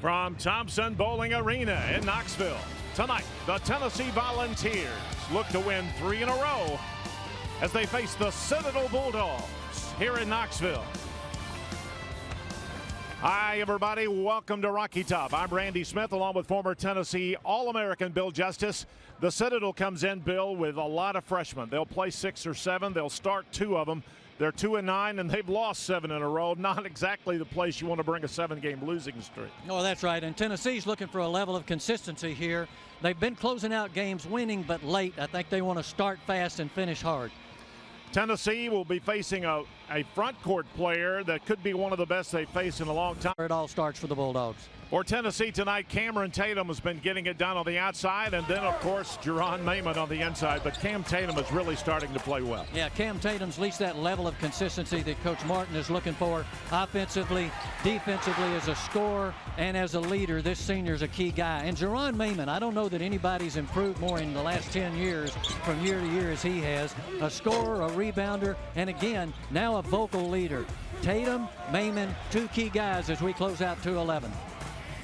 From Thompson Bowling Arena in Knoxville, tonight the Tennessee Volunteers look to win 3 in a row as they face the Citadel Bulldogs here in Knoxville. Hi everybody, welcome to Rocky Top. I'm Randy Smith along with former Tennessee All-American Bill Justice. The Citadel comes in, Bill, with a lot of freshmen. They'll play 6 or 7. They'll start 2 of them. They're 2-9 and they've lost 7 in a row. Not exactly the place you want to bring a 7-game losing streak. Oh, that's right. And Tennessee's looking for a level of consistency here. They've been closing out games winning, but late. I think they want to start fast and finish hard. Tennessee will be facing a front court player that could be one of the best they've faced in a long time. It all starts for the Bulldogs. For Tennessee tonight, Cameron Tatum has been getting it done on the outside, and then, of course, Jerron Mayman on the inside. But Cam Tatum is really starting to play well. Yeah, Cam Tatum's reached that level of consistency that Coach Martin is looking for offensively, defensively, as a scorer, and as a leader. This senior's a key guy. And Jerron Mayman, I don't know that anybody's improved more in the last 10 years from year to year as he has. A scorer, a rebounder, and again, now a vocal leader. Tatum, Mayman, 2 key guys as we close out 2-11.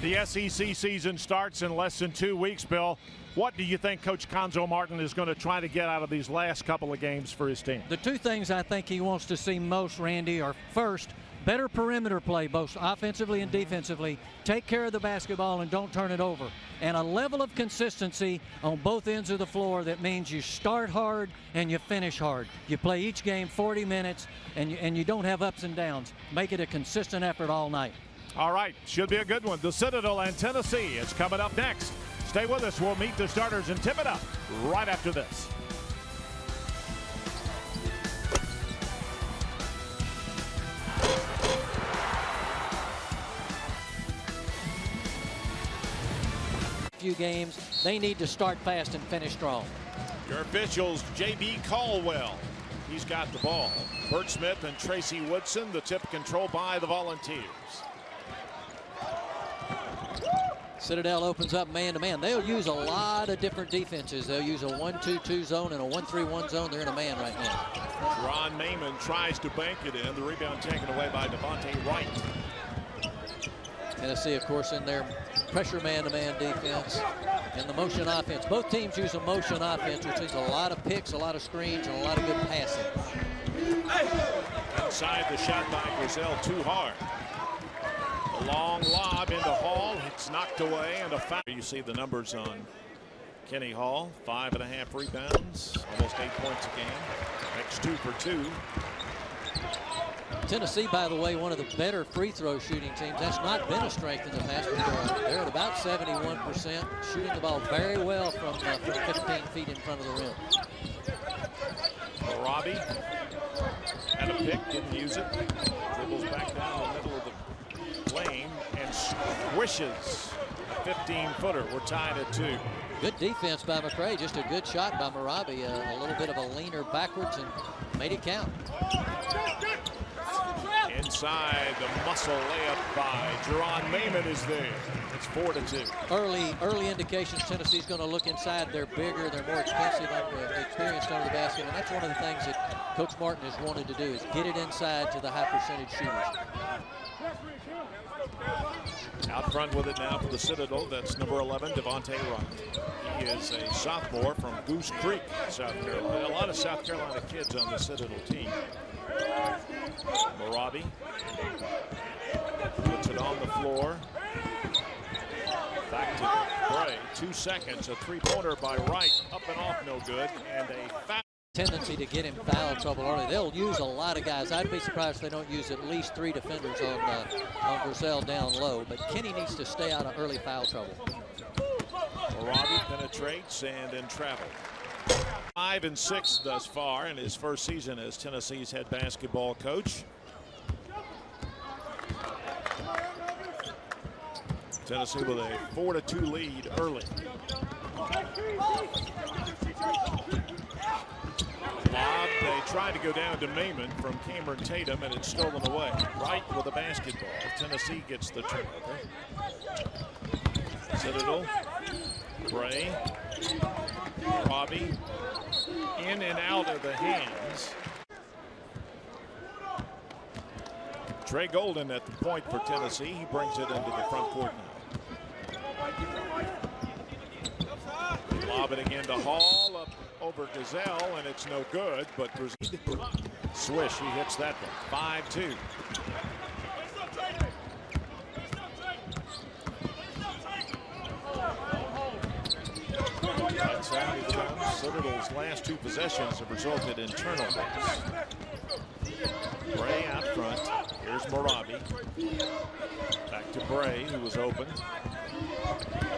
The SEC season starts in less than 2 weeks, Bill. What do you think Coach Conzo Martin is going to try to get out of these last couple of games for his team? The 2 things I think he wants to see most, Randy, are first, better perimeter play, both offensively and defensively. Take care of the basketball and don't turn it over. And a level of consistency on both ends of the floor that means you start hard and you finish hard. You play each game 40 minutes and you don't have ups and downs. Make it a consistent effort all night. All right, should be a good one. The Citadel and Tennessee is coming up next. Stay with us. We'll meet the starters and tip it up right after this. Few games, they need to start fast and finish strong. Your officials, J.B. Caldwell. He's got the ball. Bert Smith and Tracy Woodson, the tip controlled by the Volunteers. Citadel opens up man-to-man. They'll use a lot of different defenses. They'll use a 1-2-2 zone and a 1-3-1 zone. They're in a man right now. Ron Mayman tries to bank it in. The rebound taken away by Devontae Wright. Tennessee, of course, in their pressure man-to-man defense and the motion offense. Both teams use a motion offense, which means a lot of picks, a lot of screens, and a lot of good passing. Inside the shot by Griselle, too hard. A long lob into Hall. It's knocked away and a foul. You see the numbers on Kenny Hall. 5.5 rebounds, almost 8 points a game. Makes 2 for 2. Tennessee, by the way, one of the better free throw shooting teams. That's not been a strength in the past. They're at about 71%, shooting the ball very well from 15 feet in front of the rim. Robbie had a pick, didn't use it. Dribbles back down the middle of the lane and swishes a 15-footer. We're tied at 2. Good defense by McCray. Just a good shot by Marabi. A little bit of a leaner backwards and made it count. Inside, the muscle layup by Jerron Mayman is there. It's 4-2. Early indications Tennessee's going to look inside. They're bigger, they're more expensive, experienced under the basket, and that's one of the things that Coach Martin has wanted to do is get it inside to the high percentage shooters. Out front with it now for the Citadel. That's number 11, Devontae Wright. He is a sophomore from Goose Creek, South Carolina. A lot of South Carolina kids on the Citadel team. Marabi puts it on the floor. Back to Bray. 2 seconds. A 3-pointer by Wright. Up and off, no good. And a foul. Tendency to get in foul trouble early. They'll use a lot of guys. I'd be surprised if they don't use at least 3 defenders on Griselle down low. But Kenny needs to stay out of early foul trouble. Marabi penetrates and in travel. 5-6 thus far in his first season as Tennessee's head basketball coach. Tennessee with a 4-2 lead early. Lob, they tried to go down to Mayman from Cameron Tatum and it's stolen away. Wright with a basketball. Tennessee gets the turnover. Citadel, Bray, Robbie, in and out of the hands. Trey Golden at the point for Tennessee. He brings it into the front court now. Lob it again to Hall, up over Gazelle, and it's no good, but swish, he hits that one. 5-2. Citadel's last two possessions have resulted in turnovers. Bray out front. Here's Marabi. Back to Bray, who was open.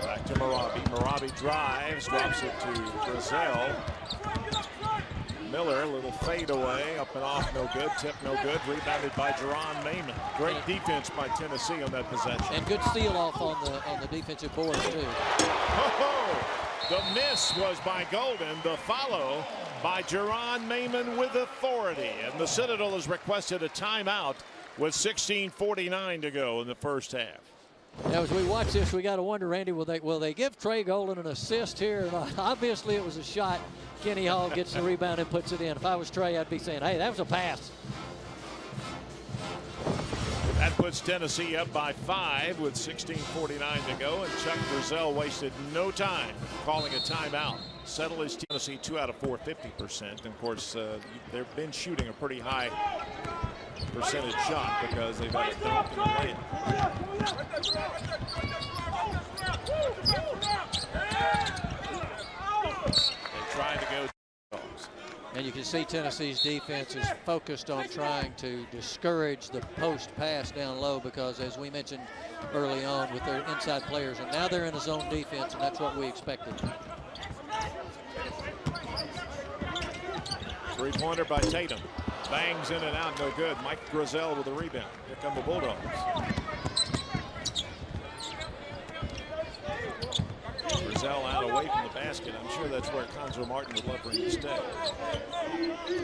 Back to Marabi. Marabi drives, drops it to Griselle. Miller, a little fade away, up and off, no good. Tip, no good. Rebounded by Jerron Mayman. Great defense by Tennessee on that possession. And good steal off on the defensive boards too. The miss was by Golden. The follow by Jerron Mayman with authority. And the Citadel has requested a timeout with 16:49 to go in the first half. Now, as we watch this, we got to wonder, Randy, will they give Trey Golden an assist here or not? Obviously, it was a shot. Kenny Hall gets the rebound and puts it in. If I was Trey, I'd be saying, hey, that was a pass. That puts Tennessee up by 5 with 16:49 to go, and Chuck Griselle wasted no time calling a timeout. Settle his Tennessee 2 out of 4, 50%. And of course, they've been shooting a pretty high percentage shot because they've had a dunk and a lay. They tried to go. And you can see Tennessee's defense is focused on trying to discourage the post pass down low because, as we mentioned early on, with their inside players, and now they're in a zone defense, and that's what we expected. Three-pointer by Tatum. Bangs in and out, no good. Mike Griselle with the rebound. Here come the Bulldogs. Griselle out away from the basket. I'm sure that's where Conzo Martin would love for him to stay.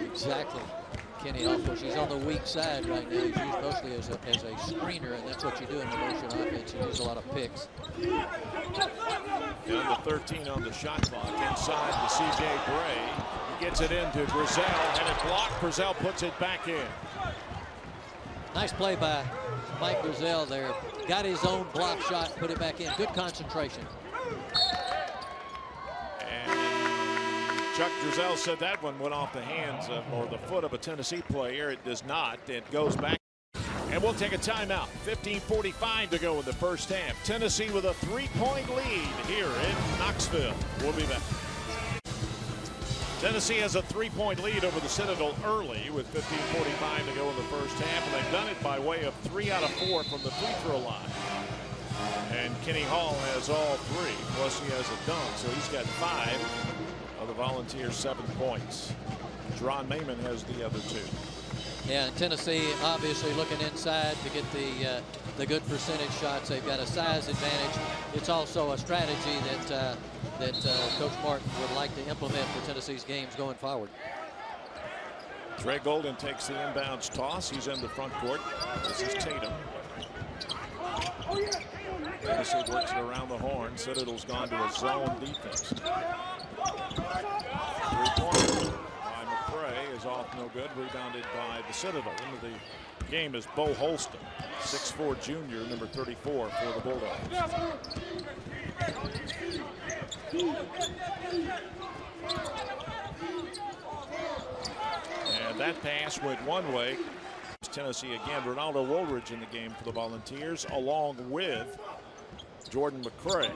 Exactly. Kenny, of course, he's on the weak side right now. He's used mostly as a screener, and that's what you do in the motion offense. You use a lot of picks. Down to 13 on the shot clock. Inside to C.J. Bray. He gets it into Griselle, and it blocked. Griselle puts it back in. Nice play by Mike Griselle there. Got his own block shot, put it back in. Good concentration. Chuck Griselle said that one went off the hands of, or the foot of a Tennessee player. It does not. It goes back. And we'll take a timeout. 15:45 to go in the first half. Tennessee with a 3-point lead here in Knoxville. We'll be back. Tennessee has a 3-point lead over the Citadel early with 15:45 to go in the first half. And they've done it by way of 3 out of 4 from the free throw line. And Kenny Hall has all 3, plus he has a dunk, so he's got 5 of the Volunteers' 7 points. Jerron Mayman has the other 2. Yeah, and Tennessee obviously looking inside to get the good percentage shots. They've got a size advantage. It's also a strategy that Coach Martin would like to implement for Tennessee's games going forward. Trey Golden takes the inbounds toss. He's in the front court. This is Tatum. Tennessee works it around the horn. Citadel's gone to a zone defense. Three-pointer by McCray is off, no good. Rebounded by the Citadel. Into the game is Bo Holston, 6'4" junior, number 34 for the Bulldogs. And that pass went one way. Tennessee again. Ronaldo Woolridge in the game for the Volunteers, along with Jordan McCray.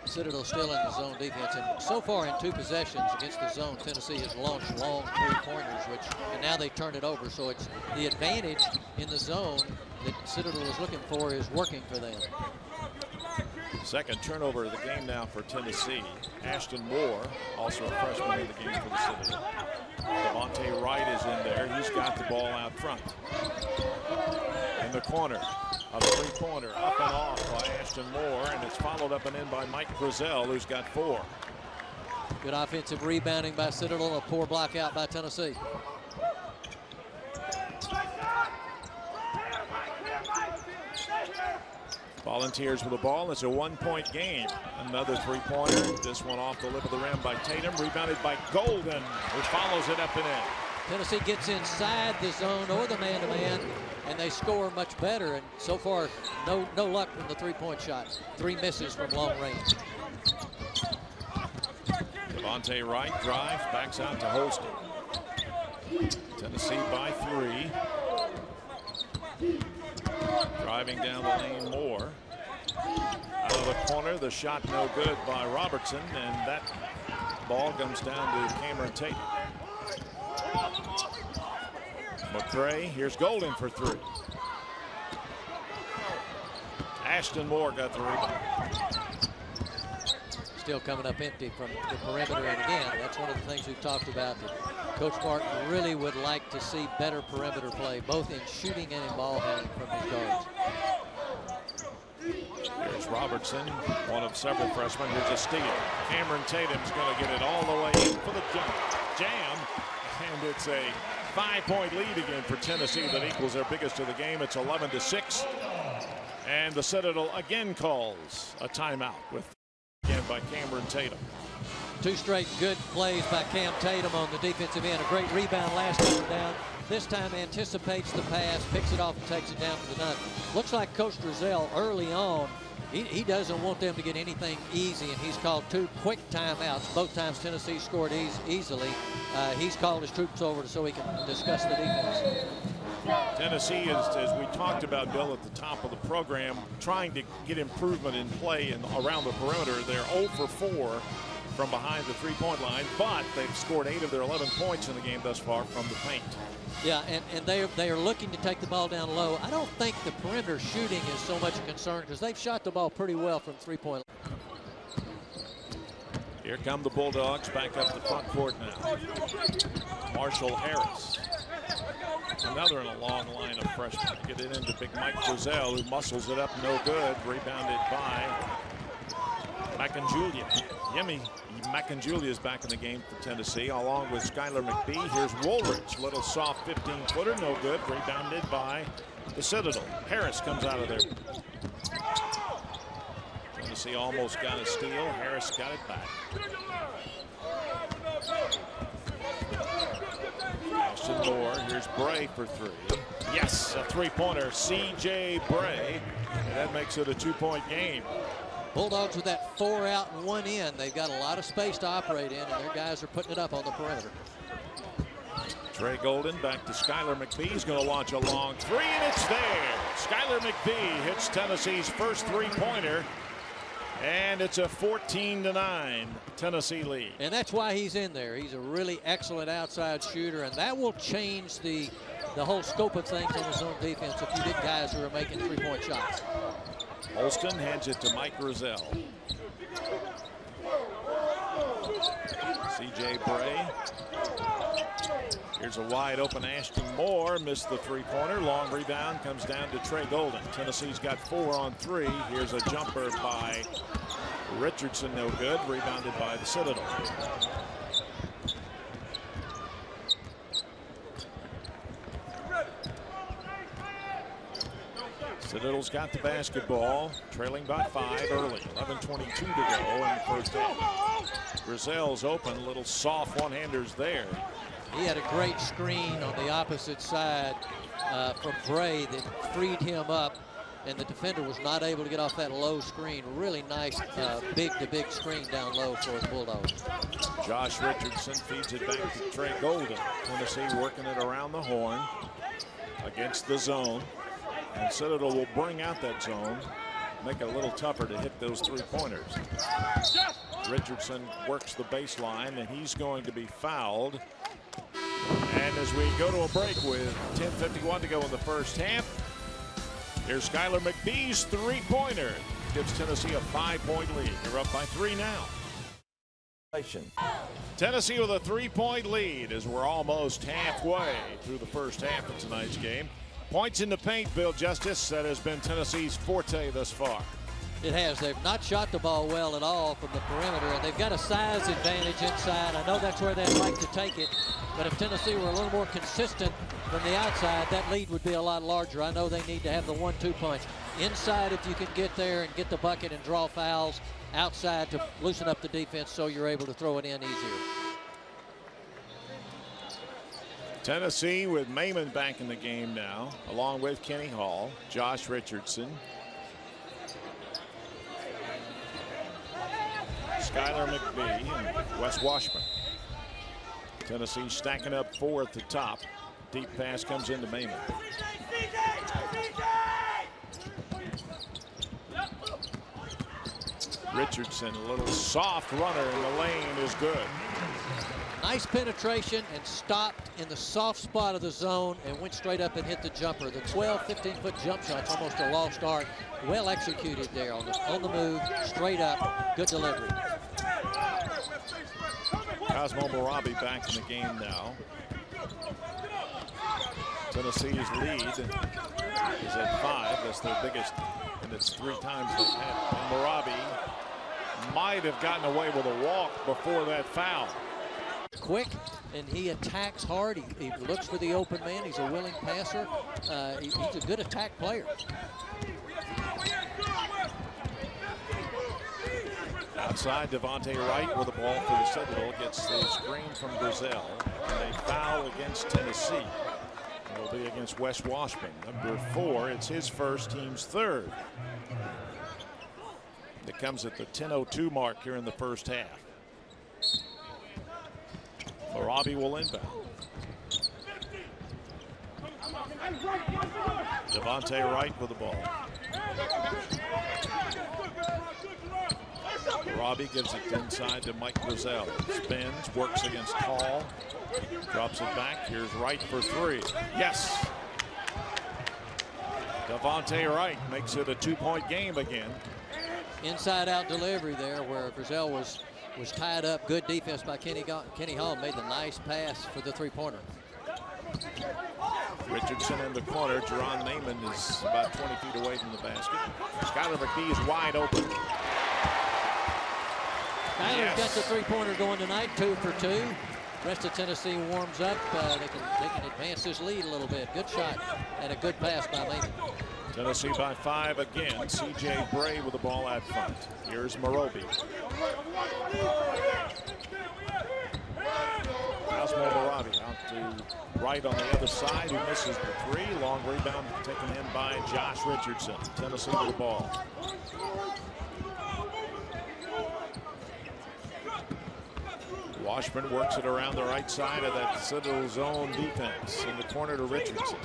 Citadel still in the zone defense, and so far in 2 possessions against the zone, Tennessee has launched long 3-pointers, and now they turn it over. So it's the advantage in the zone that Citadel is looking for is working for them. Second turnover of the game now for Tennessee. Ashton Moore, also a freshman in the game for the Citadel. Devontae Wright is in there. He's got the ball out front. In the corner, a 3-pointer up and off by Ashton Moore, and it's followed up and in by Mike Griselle, who's got 4. Good offensive rebounding by Citadel, a poor block out by Tennessee. Volunteers with the ball. It's a 1-point game. Another 3-pointer. This one off the lip of the rim by Tatum. Rebounded by Golden, who follows it up and in. Tennessee gets inside the zone or the man-to-man, and they score much better. And so far, no luck from the three-point shot. 3 misses from long range. Devontae Wright drives, backs out to Holston. Tennessee by 3. Driving down the lane, Moore. Out of the corner, the shot no good by Robertson, and that ball comes down to Cameron Tate. McCray, here's Golden for 3. Ashton Moore got the rebound. Still coming up empty from the perimeter, and again, that's one of the things we've talked about, that Coach Martin really would like to see better perimeter play, both in shooting and in ball handling from his guards. Here's Robertson, one of several freshmen. Here's a steal. Cameron Tatum's going to get it all the way in for the jam, and it's a 5-point lead again for Tennessee that equals their biggest of the game. It's 11-6, and the Citadel again calls a timeout with again by Cameron Tatum. 2 straight good plays by Cam Tatum on the defensive end. A great rebound last time down. This time anticipates the pass, picks it off, and takes it down for the dunk. Looks like Coach Drizel early on, he doesn't want them to get anything easy, and he's called 2 quick timeouts. Both times Tennessee scored easily. He's called his troops over so he can discuss the defense. Tennessee is, as we talked about, Bill, at the top of the program, trying to get improvement in play and around the perimeter. They're 0 for 4 from behind the three-point line, but they've scored 8 of their 11 points in the game thus far from the paint. Yeah, and they are looking to take the ball down low. I don't think the perimeter shooting is so much a concern because they've shot the ball pretty well from three-point. Here come the Bulldogs back up the front court now. Marshall Harris. Another in a long line of freshmen. Get it into big Mike Frizzell, who muscles it up, no good. Rebounded by McInjulia. Yemi McInjulia is back in the game for Tennessee, along with Skylar McBee. Here's Woolridge, little soft 15-footer, no good. Rebounded by the Citadel. Harris comes out of there. Tennessee almost got a steal. Harris got it back. Ashton Moore. Here's Bray for 3. Yes, a three-pointer. C.J. Bray. And that makes it a 2-point game. Bulldogs with that 4 out and 1 in. They've got a lot of space to operate in, and their guys are putting it up on the perimeter. Trey Golden back to Skylar McBee. He's going to launch a long 3, and it's there. Skylar McBee hits Tennessee's first three-pointer, and it's a 14-9 Tennessee lead. And that's why he's in there. He's a really excellent outside shooter, and that will change the whole scope of things on the zone defense if you get guys who are making three-point shots. Holston hands it to Mike Frizzell. C.J. Bray. Here's a wide open Ashton Moore. Missed the three-pointer. Long rebound comes down to Trey Golden. Tennessee's got 4 on 3. Here's a jumper by Richardson. No good. Rebounded by the Citadel. Citadel's got the basketball, trailing by 5 early. 11:22 to go in the first half. Frizzell's open, little soft one-handers there. He had a great screen on the opposite side from Bray that freed him up, and the defender was not able to get off that low screen. Really nice big-to-big screen down low for the Bulldogs. Josh Richardson feeds it back to Trey Golden. Tennessee working it around the horn against the zone. And Citadel will bring out that zone, make it a little tougher to hit those three-pointers. Richardson works the baseline, and he's going to be fouled. And as we go to a break with 10:51 to go in the first half, here's Skylar McBee's three-pointer. Gives Tennessee a 5-point lead. They're up by 3 now. Tennessee with a 3-point lead as we're almost halfway through the first half of tonight's game. Points in the paint, Bill Justice. That has been Tennessee's forte thus far. It has. They've not shot the ball well at all from the perimeter, and they've got a size advantage inside. I know that's where they'd like to take it, but if Tennessee were a little more consistent from the outside, that lead would be a lot larger. I know they need to have the 1-2 punch. Inside, if you can get there and get the bucket and draw fouls. Outside to loosen up the defense so you're able to throw it in easier. Tennessee with Maimon back in the game now, along with Kenny Hall, Josh Richardson, Skylar McBee, and Wes Washburn. Tennessee stacking up 4 at the top. Deep pass comes into Maimon. Richardson, a little soft runner in the lane, is good. Nice penetration and stopped in the soft spot of the zone and went straight up and hit the jumper. The 12, 15-foot jump shot's almost a lost art. Well executed there on the move, straight up, good delivery. Cosmo Morabi back in the game now. Tennessee's lead is at 5. That's their biggest, and it's 3 times they've had. And Morabi might have gotten away with a walk before that foul. Quick, and he attacks hard. He looks for the open man. He's a willing passer. He's a good attack player. Outside, Devontae Wright with the ball for the Citadel. Gets the screen from Brazil. And a foul against Tennessee. It'll be against Wes Washburn, number 4. It's his first, team's 3rd. It comes at the 10:02 mark here in the first half. Morabi will inbound. Devontae Wright with the ball. Morabi gives it inside to Mike Brazil. Spins, works against Hall. Drops it back. Here's Wright for 3. Yes. Devontae Wright makes it a 2-point game again. Inside out delivery there where Brazil was tied up. Good defense by Kenny Hall. Made the nice pass for the 3-pointer. Richardson in the corner. Jerron Maimon is about 20 feet away from the basket. Skylar McBee is wide open. Skylar's got the 3-pointer going tonight, 2 for 2. Rest of Tennessee warms up. They can advance this lead a little bit. Good shot and a good pass by Maimon. Tennessee by 5 again. C.J. Bray with the ball out front. Here's Morabi. Cosmo Morabi out to Wright on the other side, who misses the 3. Long rebound taken in by Josh Richardson. Tennessee with the ball. Washburn works it around the right side of that Citadel zone defense. In the corner to Richardson.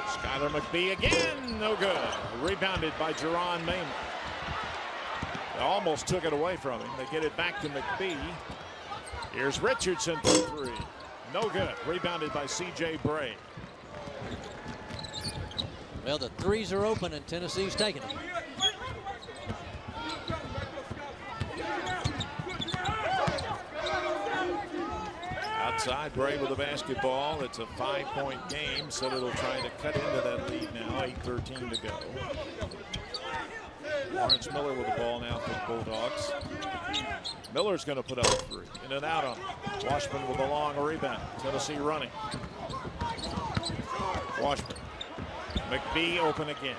Skylar McBee again, no good. Rebounded by Jerron Maimon. They almost took it away from him. They get it back to McBee. Here's Richardson for 3. No good. Rebounded by C.J. Bray. Well, the 3s are open and Tennessee's taking them. Outside, Bray with the basketball. It's a 5-point game. Citadel trying to cut into that lead now. 8:13 to go. Lawrence Miller with the ball now for the Bulldogs. Miller's going to put up a 3. In and out on it. Washburn with a long rebound. Tennessee running. Washburn. McBee open again.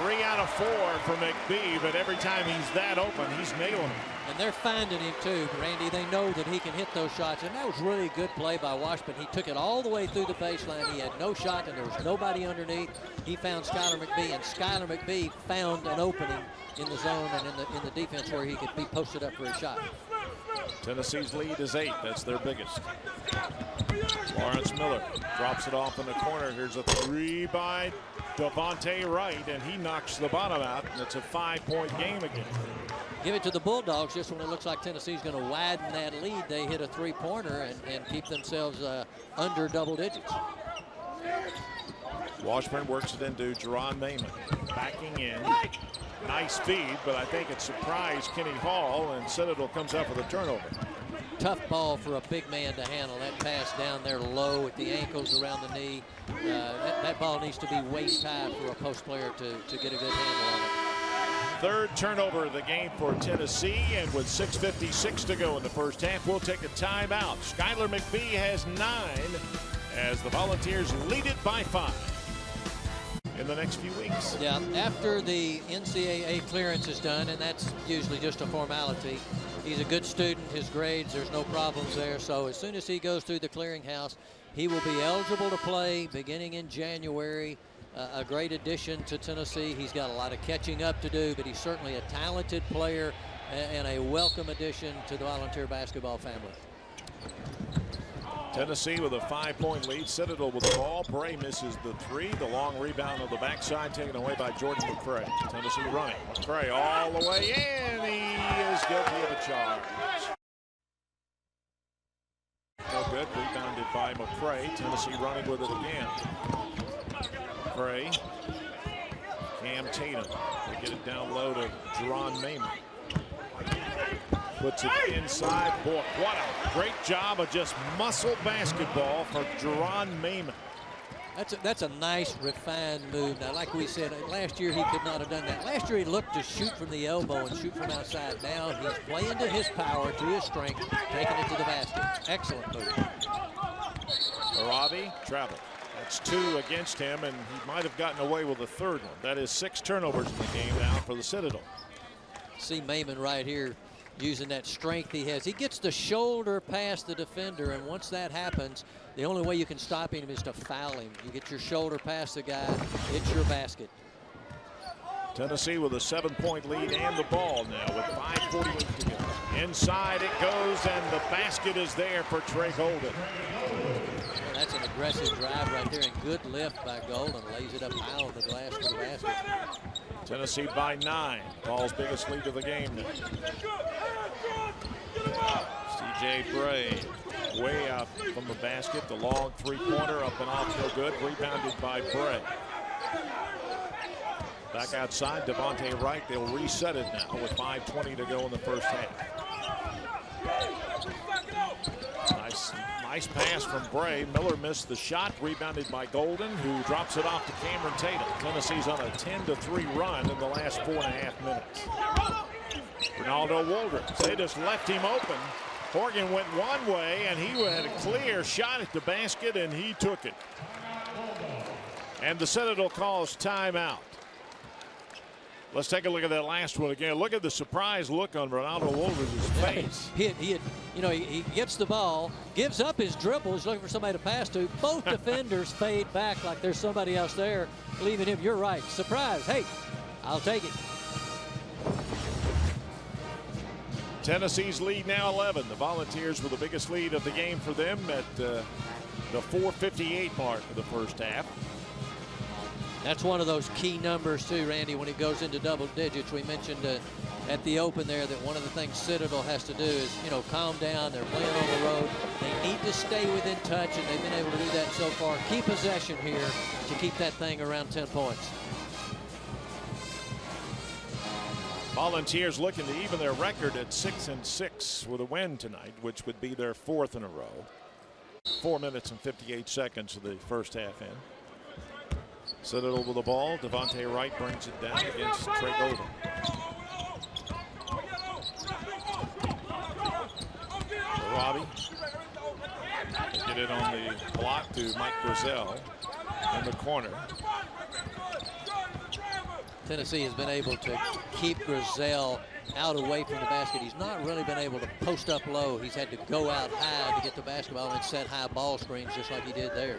3 out of 4 for McBee, but every time he's that open, he's nailing them. And they're finding him too, Randy. They know that he can hit those shots, and that was really a good play by Washburn. He took it all the way through the baseline. He had no shot, and there was nobody underneath. He found Skylar McBee, and Skylar McBee found an opening in the zone and in the defense where he could be posted up for a shot. Tennessee's lead is 8. That's their biggest. Lawrence Miller drops it off in the corner. Here's a 3 by Devontae Wright, and he knocks the bottom out, and it's a 5-point game again. Give it to the Bulldogs just when it looks like Tennessee's going to widen that lead. They hit a 3-pointer and keep themselves under double digits. Washburn works it into Jerron Maimon. Backing in. Nice feed, but I think it surprised Kenny Hall, and Citadel comes up with a turnover. Tough ball for a big man to handle. That pass down there low at the ankles, around the knee. That ball needs to be waist high for a post player to get a good handle on it. 3rd turnover of the game for Tennessee, and with 6:56 to go in the first half, we'll take a timeout. Skylar McBee has 9 as the Volunteers lead it by 5 in the next few weeks. Yeah, after the NCAA clearance is done, and that's usually just a formality, He's a good student. His grades, there's no problems there. So as soon as he goes through the clearinghouse, he will be eligible to play beginning in January. A great addition to Tennessee. He's got a lot of catching up to do, but he's certainly a talented player and a welcome addition to the Volunteer basketball family. Tennessee with a 5-point lead. Citadel with the ball. Bray misses the three. The long rebound on the backside taken away by Jordan McCray. Tennessee running. McCray all the way in. He is guilty of a charge. No good. Rebounded by McCray. Tennessee running with it again. McCray. Cam Tatum. They get it down low to Jerron Mayman. Puts it inside. Boy, what a great job of just muscle basketball for Jerron Mayman. That's a nice, refined move. Now, like we said, last year he could not have done that. Last year he looked to shoot from the elbow and shoot from outside. Now he's playing to his power, to his strength, taking it to the basket. Excellent move. Arabi travel. That's 2 against him, and he might have gotten away with a third one. That is 6 turnovers in the game now for the Citadel. See Mayman right here using that strength he has. He gets the shoulder past the defender, and once that happens, the only way you can stop him is to foul him. You get your shoulder past the guy, it's your basket. Tennessee with a 7-point lead and the ball now with 5:48 to go. Inside it goes, and the basket is there for Trey Golden. Well, that's an aggressive drive right there, and good lift by Golden. Lays it up high on the glass for the basket. Tennessee by 9. Ball's biggest lead of the game now. C.J. Bray way out from the basket. The long 3-pointer up and off, no good. Rebounded by Bray. Back outside, Devontae Wright. They'll reset it now with 5:20 to go in the first half. Nice pass from Bray. Miller missed the shot. Rebounded by Golden, who drops it off to Cameron Tatum. Tennessee's on a 10-3 run in the last 4.5 minutes. Ronaldo Waldron. They just left him open. Horgan went one way, and he had a clear shot at the basket, and he took it. And the Citadel calls timeout. Let's take a look at that last one again. Look at the surprise look on Ronaldo Waldron's face. He gets the ball, gives up his dribble, is looking for somebody to pass to. Both defenders fade back like there's somebody else there, leaving him. You're right. Surprise. Hey, I'll take it. Tennessee's lead now 11. The Volunteers with the biggest lead of the game for them at the 4:58 mark of the first half. That's one of those key numbers too, Randy, when it goes into double digits. We mentioned at the open there that one of the things Citadel has to do is, calm down. They're playing on the road. They need to stay within touch, and they've been able to do that so far. Key possession here to keep that thing around 10 points. Volunteers looking to even their record at 6-6 with a win tonight, which would be their 4th in a row. 4 minutes and 58 seconds of the first half in. Citadel with the ball. Devontae Wright brings it down against Trey Golden. Robbie. Get it on the block to Mike Grizel in the corner. Tennessee has been able to keep Grizel out away from the basket. He's not really been able to post up low. He's had to go out high to get the basketball and set high ball screens just like he did there.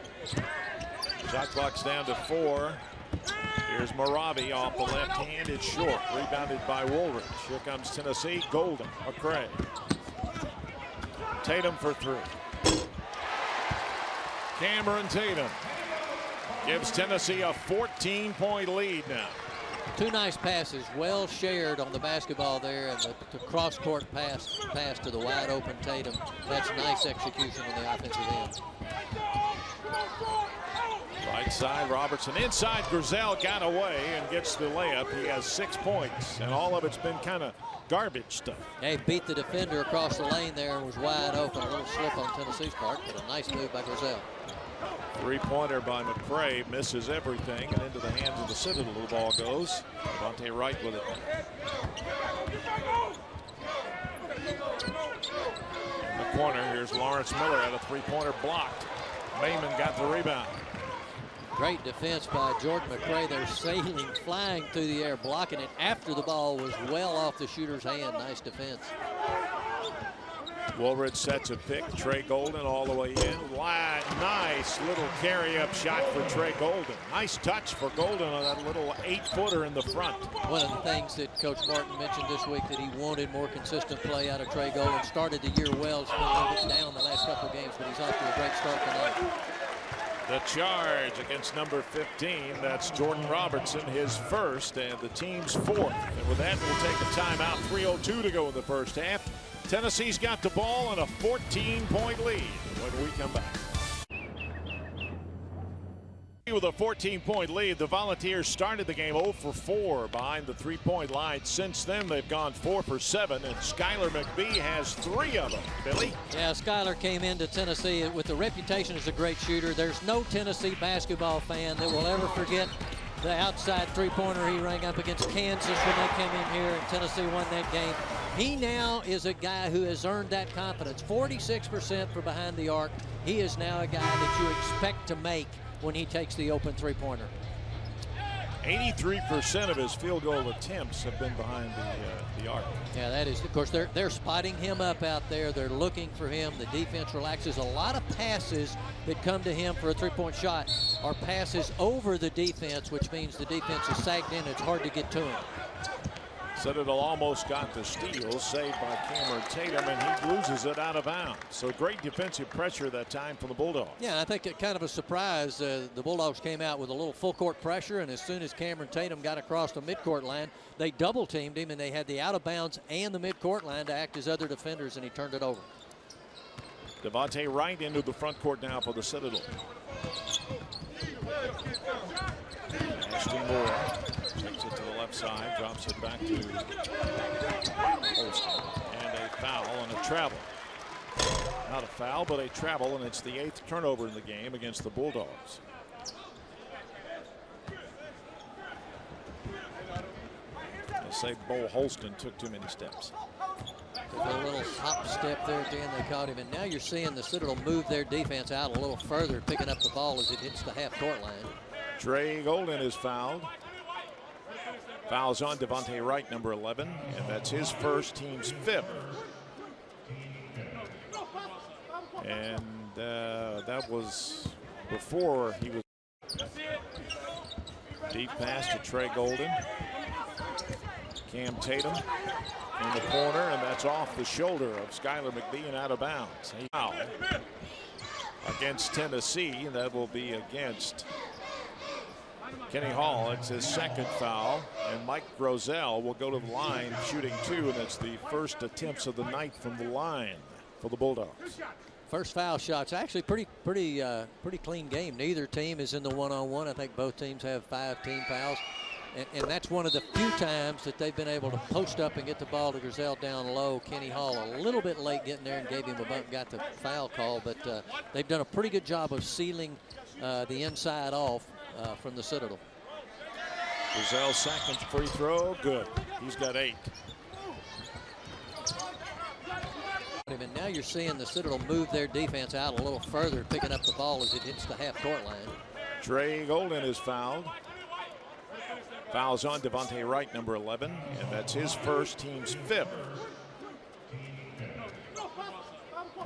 Shot clock's down to 4. Here's Marabi off the left hand. It's short. Rebounded by Woolridge. Here comes Tennessee. Golden. McCray. Tatum for 3. Cameron Tatum gives Tennessee a 14-point lead now. 2 nice passes, well shared on the basketball there, and the cross-court pass to the wide-open Tatum. That's nice execution on the offensive end. Right side, Robertson inside. Grizel got away and gets the layup. He has 6 points, and all of it's been kind of garbage stuff. They beat the defender across the lane there and was wide open. A little slip on Tennessee's part, but a nice move by Grizel. 3-pointer by McCray misses everything, and into the hands of the Citadel the ball goes. Devontae Wright with it. In the corner, here's Lawrence Miller at a 3-pointer blocked. Mayman got the rebound. Great defense by Jordan McCray. They're sailing, flying through the air, blocking it after the ball was well off the shooter's hand. Nice defense. Woolridge sets a pick. Trey Golden all the way in. Wow, nice little carry-up shot for Trey Golden. Nice touch for Golden on that little 8-footer in the front. One of the things that Coach Martin mentioned this week that he wanted more consistent play out of Trey Golden. Started the year well. He's been a little bit down the last couple of games, but he's off to a great start tonight. The charge against number 15. That's Jordan Robertson, his first, and the team's fourth. And with that, we'll take a timeout. 3:02 to go in the first half. Tennessee's got the ball and a 14-point lead when we come back. With a 14-point lead, the Volunteers started the game 0 for 4 behind the three-point line. Since then, they've gone 4 for 7, and Skylar McBee has 3 of them. Billy? Yeah, Skylar came into Tennessee with a reputation as a great shooter. There's no Tennessee basketball fan that will ever forget the outside three-pointer he rang up against Kansas when they came in here, and Tennessee won that game. He now is a guy who has earned that confidence. 46% for behind the arc. He is now a guy that you expect to make when he takes the open three-pointer. 83% of his field goal attempts have been behind the arc. Yeah, that is, of course, they're spotting him up out there. They're looking for him. The defense relaxes. A lot of passes that come to him for a three-point shot are passes over the defense, which means the defense is sagged in. It's hard to get to him. Citadel almost got the steal, saved by Cameron Tatum, and he loses it out of bounds. So great defensive pressure that time from the Bulldogs. Yeah, I think it kind of a surprise. The Bulldogs came out with a little full court pressure, and as soon as Cameron Tatum got across the midcourt line, they double teamed him, and they had the out of bounds and the midcourt line to act as other defenders, and he turned it over. Devontae Wright into the front court now for the Citadel. Ashton Moore takes it to the left side, drops it back to Holston. And a foul and a travel. Not a foul, but a travel, and it's the 8th turnover in the game against the Bulldogs. They say Bo Holston took too many steps. Took a little hop step there at the end. They caught him, and now you're seeing the Citadel move their defense out a little further, picking up the ball as it hits the half-court line. Trey Golden is fouled. Fouls on Devontae Wright, number 11, and that's his first, team's 5th. And that was before he was. Deep pass to Trey Golden. Cam Tatum in the corner, and that's off the shoulder of Skylar McBee and out of bounds. Foul against Tennessee, and that will be against Kenny Hall. It's his 2nd foul, and Mike Grosel will go to the line shooting 2, and it's the first attempts of the night from the line for the Bulldogs. First foul shots, actually pretty clean game. Neither team is in the one-on-one. I think both teams have 5 team fouls, and that's one of the few times that they've been able to post up and get the ball to Grosel down low. Kenny Hall a little bit late getting there and gave him a bump, got the foul call, but they've done a pretty good job of sealing the inside off from the Citadel. Grosel's 2nd free throw, good. He's got 8. And now you're seeing the Citadel move their defense out a little further, picking up the ball as it hits the half-court line. Trey Golden is fouled. Fouls on Devontae Wright, number 11, and that's his first, team's 5th.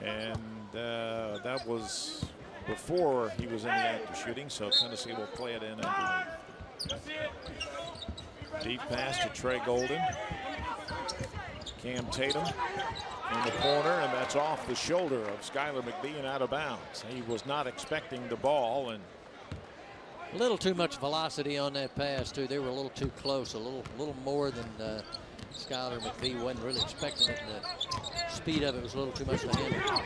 And that was before he was in the act of shooting, so Tennessee will play it in underneath. Deep pass to Trey Golden. Cam Tatum in the corner, and that's off the shoulder of Skylar McBee and out of bounds. He was not expecting the ball, and a little too much velocity on that pass too. They were a little too close, a little more than Skylar McBee wasn't really expecting it. And the speed of it was a little too much to handle.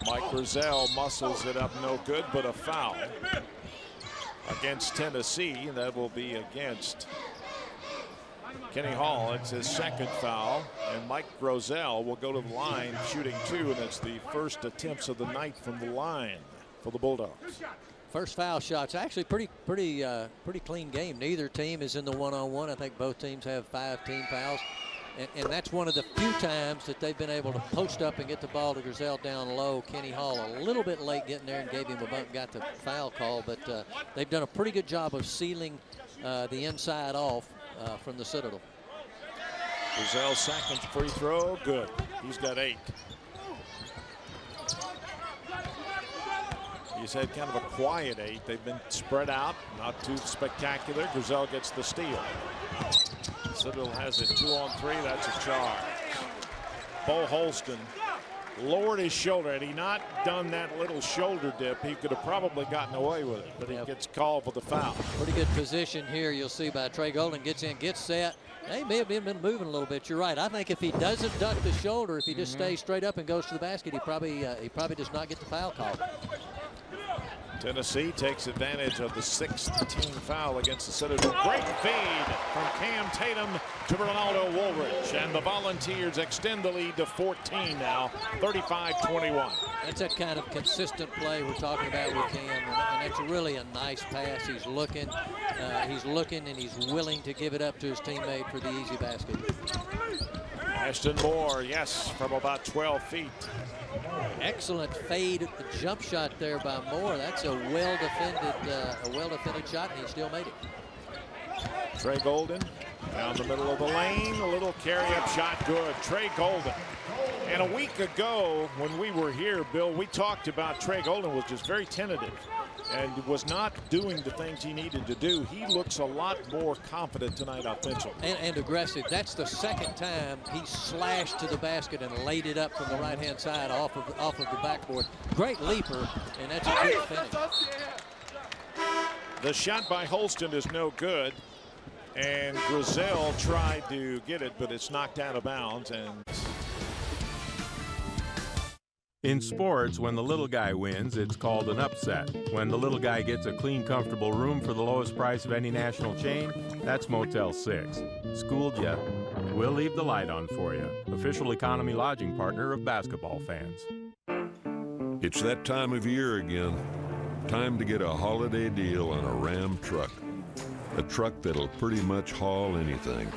Mike Grosel muscles it up, no good, but a foul against Tennessee. That will be against Kenny Hall. It's his 2nd foul, and Mike Grosel will go to the line shooting 2, and it's the first attempts of the night from the line for the Bulldogs. First foul shots, actually pretty clean game. Neither team is in the one-on-one. I think both teams have 5 team fouls, and that's one of the few times that they've been able to post up and get the ball to Grosel down low. Kenny Hall a little bit late getting there and gave him a bump, got the foul call, but they've done a pretty good job of sealing the inside off from the Citadel. Grizel's second free throw, good. He's got 8. He's had kind of a quiet 8. They've been spread out, not too spectacular. Grizel gets the steal. Citadel has it 2 on 3. That's a charge. Bo Holston lowered his shoulder. Had he not done that little shoulder dip, he could have probably gotten away with it, but he gets called for the foul. Pretty good position here, you'll see, by Trey Golden. Gets in, gets set. They may have been moving a little bit. You're right. I think if he doesn't duck the shoulder, if he just stays straight up and goes to the basket, he probably does not get the foul call. Tennessee takes advantage of the 6th team foul against the Citadel. Great feed from Cam Tatum to Ronaldo Woolridge, and the Volunteers extend the lead to 14 now, 35-21. That's that kind of consistent play we're talking about with Cam, and that's really a nice pass. He's looking, and he's willing to give it up to his teammate for the easy basket. Ashton Moore, yes, from about 12 feet. Excellent fade jump shot there by Moore. That's a well-defended shot, and he still made it. Trey Golden down the middle of the lane, a little carry-up shot, good. Trey Golden. And a week ago, when we were here, Bill, we talked about Trey Golden was just very tentative and was not doing the things he needed to do. He looks a lot more confident tonight offensively. And aggressive. That's the second time he slashed to the basket and laid it up from the right-hand side off of the backboard. Great leaper, and that's a good finish. The shot by Holston is no good, and Grizel tried to get it, but it's knocked out of bounds. And in sports, when the little guy wins, it's called an upset. When the little guy gets a clean, comfortable room for the lowest price of any national chain, that's Motel 6. Schooled ya? We'll leave the light on for you. Official economy lodging partner of basketball fans. It's that time of year again. Time to get a holiday deal on a Ram truck. A truck that'll pretty much haul anything.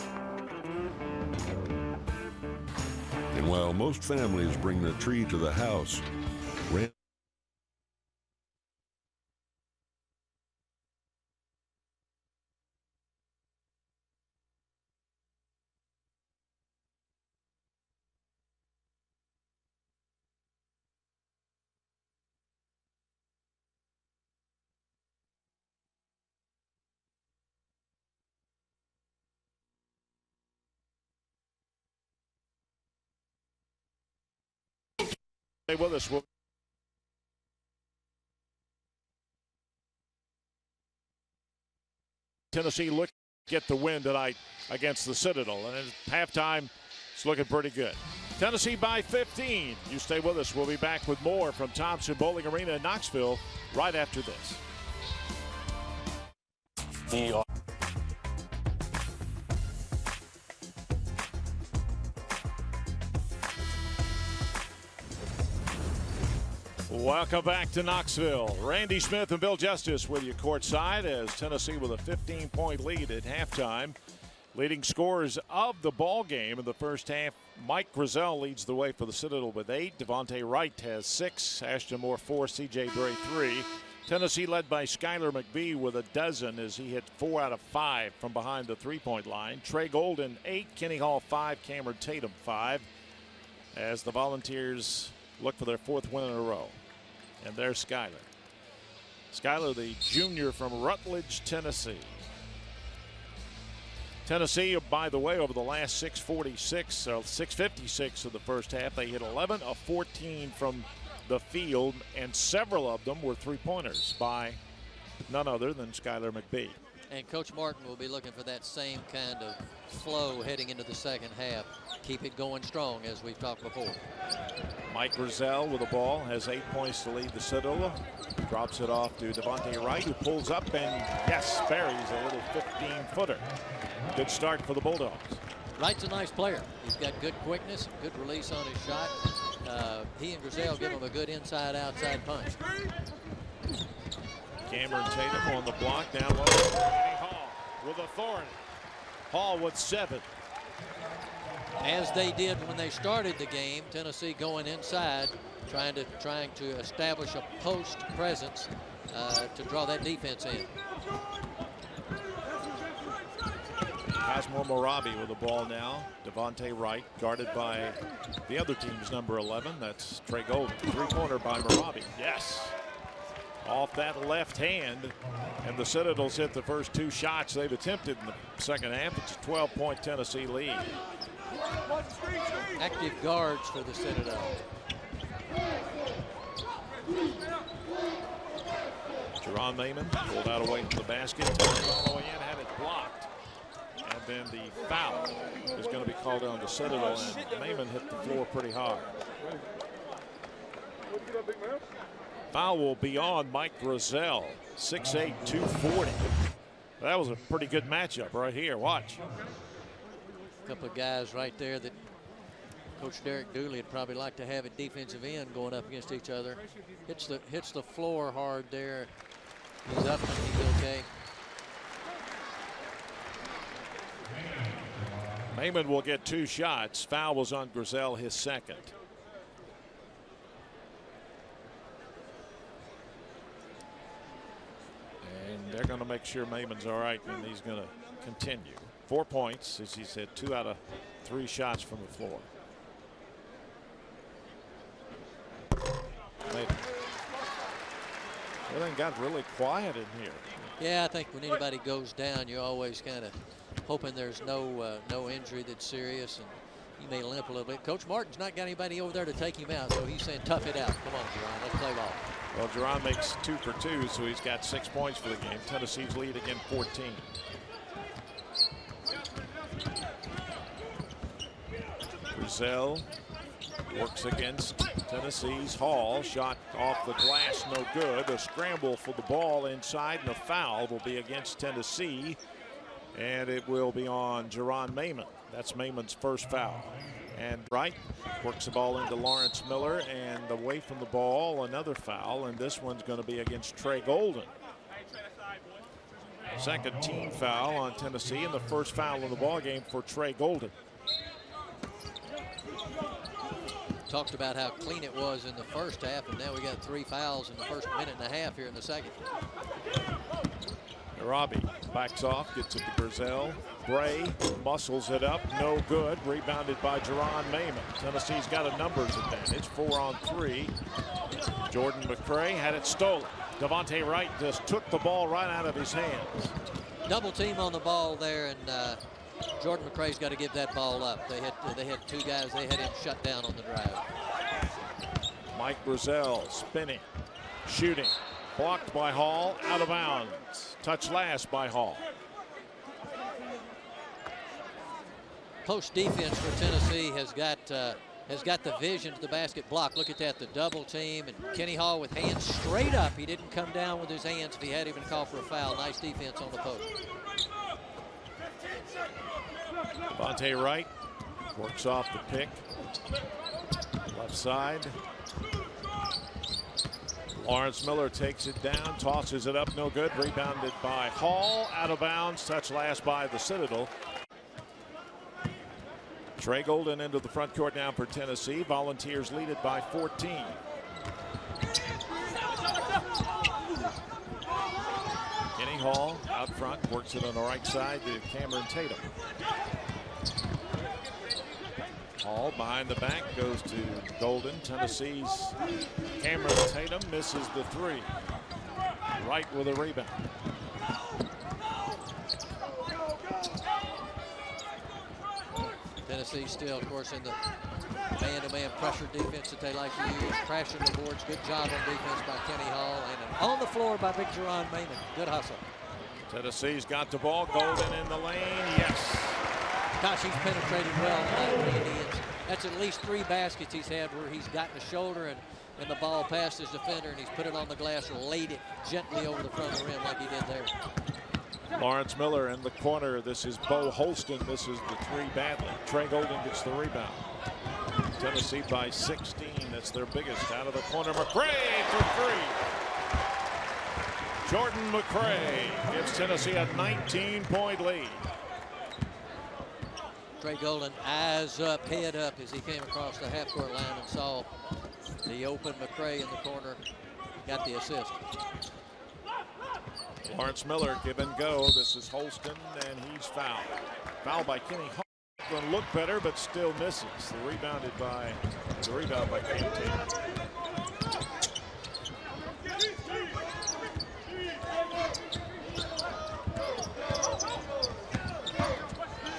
And while most families bring the tree to the house, Ram stay with us. Tennessee look get the win tonight against the Citadel, and at halftime, it's looking pretty good. Tennessee by 15. You stay with us. We'll be back with more from Thompson Bowling Arena in Knoxville right after this. Welcome back to Knoxville. Randy Smith and Bill Justice with you courtside as Tennessee with a 15-point lead at halftime. Leading scorers of the ball game in the first half, Mike Grizel leads the way for the Citadel with 8. Devontae Wright has 6. Ashton Moore 4. C.J. Bray 3. Tennessee led by Skylar McBee with a dozen as he hit 4 out of 5 from behind the three-point line. Trey Golden 8. Kenny Hall 5. Cameron Tatum 5. As the Volunteers look for their 4th win in a row. And there's Skylar. Skylar, the junior from Rutledge, Tennessee. Tennessee, by the way, over the last 6:56 of the first half, they hit 11 of 14 from the field, and several of them were three-pointers by none other than Skylar McBee. And Coach Martin will be looking for that same kind of flow heading into the second half. Keep it going strong, as we've talked before. Mike Grizel with the ball has 8 points to lead the Citadel. Drops it off to Devontae Wright, who pulls up and, yes, buries a little 15-footer. Good start for the Bulldogs. Wright's a nice player. He's got good quickness, good release on his shot. He and Grizel give him a good inside-outside punch. Cameron Tatum on the block, down low. Kenny Hall with authority. Hall with 7. As they did when they started the game, Tennessee going inside, trying to establish a post presence to draw that defense in. Hasmore Morabi with the ball now. Devontae Wright guarded by the other team's number 11. That's Trey Golden. Three-pointer by Morabi. Yes. Off that left hand. And the Citadels hit the first two shots they've attempted in the second half. It's a 12-point Tennessee lead. Active guards for the Citadel. Jerron Mayman pulled out away from the basket. All the way in, had it blocked. And then the foul is going to be called on the Citadel, and Mayman hit the floor pretty hard. Foul will be on Mike Grizzell, 6'8", 240. That was a pretty good matchup right here. Watch. A couple of guys right there that Coach Derek Dooley would probably like to have at defensive end going up against each other. Hits the floor hard there. He's up and he's okay. Mayman will get two shots. Foul was on Grizzell, his second. And they're going to make sure Mayman's all right, and he's going to continue. 4 points, as he said, 2 out of 3 shots from the floor. Mayman. Everything got really quiet in here. Yeah, I think when anybody goes down, you're always kind of hoping there's no injury that's serious, and he may limp a little bit. Coach Martin's not got anybody over there to take him out, so he's saying tough it out. Come on, Jerron, let's play ball. Well, Jerron makes 2 for 2, so he's got 6 points for the game. Tennessee's lead again, 14. Grizzell works against Tennessee's Hall. Shot off the glass, no good. A scramble for the ball inside, and a foul will be against Tennessee. And it will be on Jerron Mayman. That's Mayman's first foul. And Wright works the ball into Lawrence Miller, and away from the ball, another foul. And this one's going to be against Trey Golden. Second team foul on Tennessee, and the first foul in the ball game for Trey Golden. Talked about how clean it was in the first half, and now we got 3 fouls in the first minute and a half here in the second. Robbie backs off, gets it to Grizzell. Bray muscles it up, no good. Rebounded by Jerron Mayman. Tennessee's got a numbers advantage, 4 on 3. Jordan McCray had it stolen. Devontae Wright just took the ball right out of his hands. Double team on the ball there, and Jordan McCray's got to give that ball up. They had 2 guys. They had him shut down on the drive. Mike Grizzell spinning, shooting, blocked by Hall, out of bounds. Touch last by Hall. Post defense for Tennessee has got the vision to the basket block. Look at that, the double team, and Kenny Hall with hands straight up. He didn't come down with his hands if he had even called for a foul. Nice defense on the post. Devontae Wright works off the pick. Left side. Lawrence Miller takes it down, tosses it up, no good. Rebounded by Hall, out of bounds. Touch last by the Citadel. Trey Golden into the front court now for Tennessee. Volunteers lead it by 14. Kenny Hall out front, works it on the right side to Cameron Tatum. Hall behind the back, goes to Golden. Tennessee's Cameron Tatum misses the 3. Wright with a rebound. Tennessee still, of course, in the man-to-man pressure defense that they like to use. Crashing the boards. Good job on defense by Kenny Hall. And on the floor by big Jerron Mayman. Good hustle. Tennessee's got the ball. Golden in the lane. Yes. Gosh, he's penetrated well tonight, Randy. That's at least 3 baskets he's had where he's gotten a shoulder and the ball past his defender, and he's put it on the glass or laid it gently over the front of the rim like he did there. Lawrence Miller in the corner. This is Bo Holston. This is the 3 badly. Trey Golden gets the rebound. Tennessee by 16. That's their biggest. Out of the corner, McCray for 3. Jordan McCray gives Tennessee a 19-point lead. Trey Golden, eyes up, head up as he came across the half-court line and saw the open McCray in the corner. Got the assist. Lawrence Miller give and go. This is Holston, and he's fouled. Foul by Kenny Hall. Going to look better, but still misses. The rebound by Cam Tatum.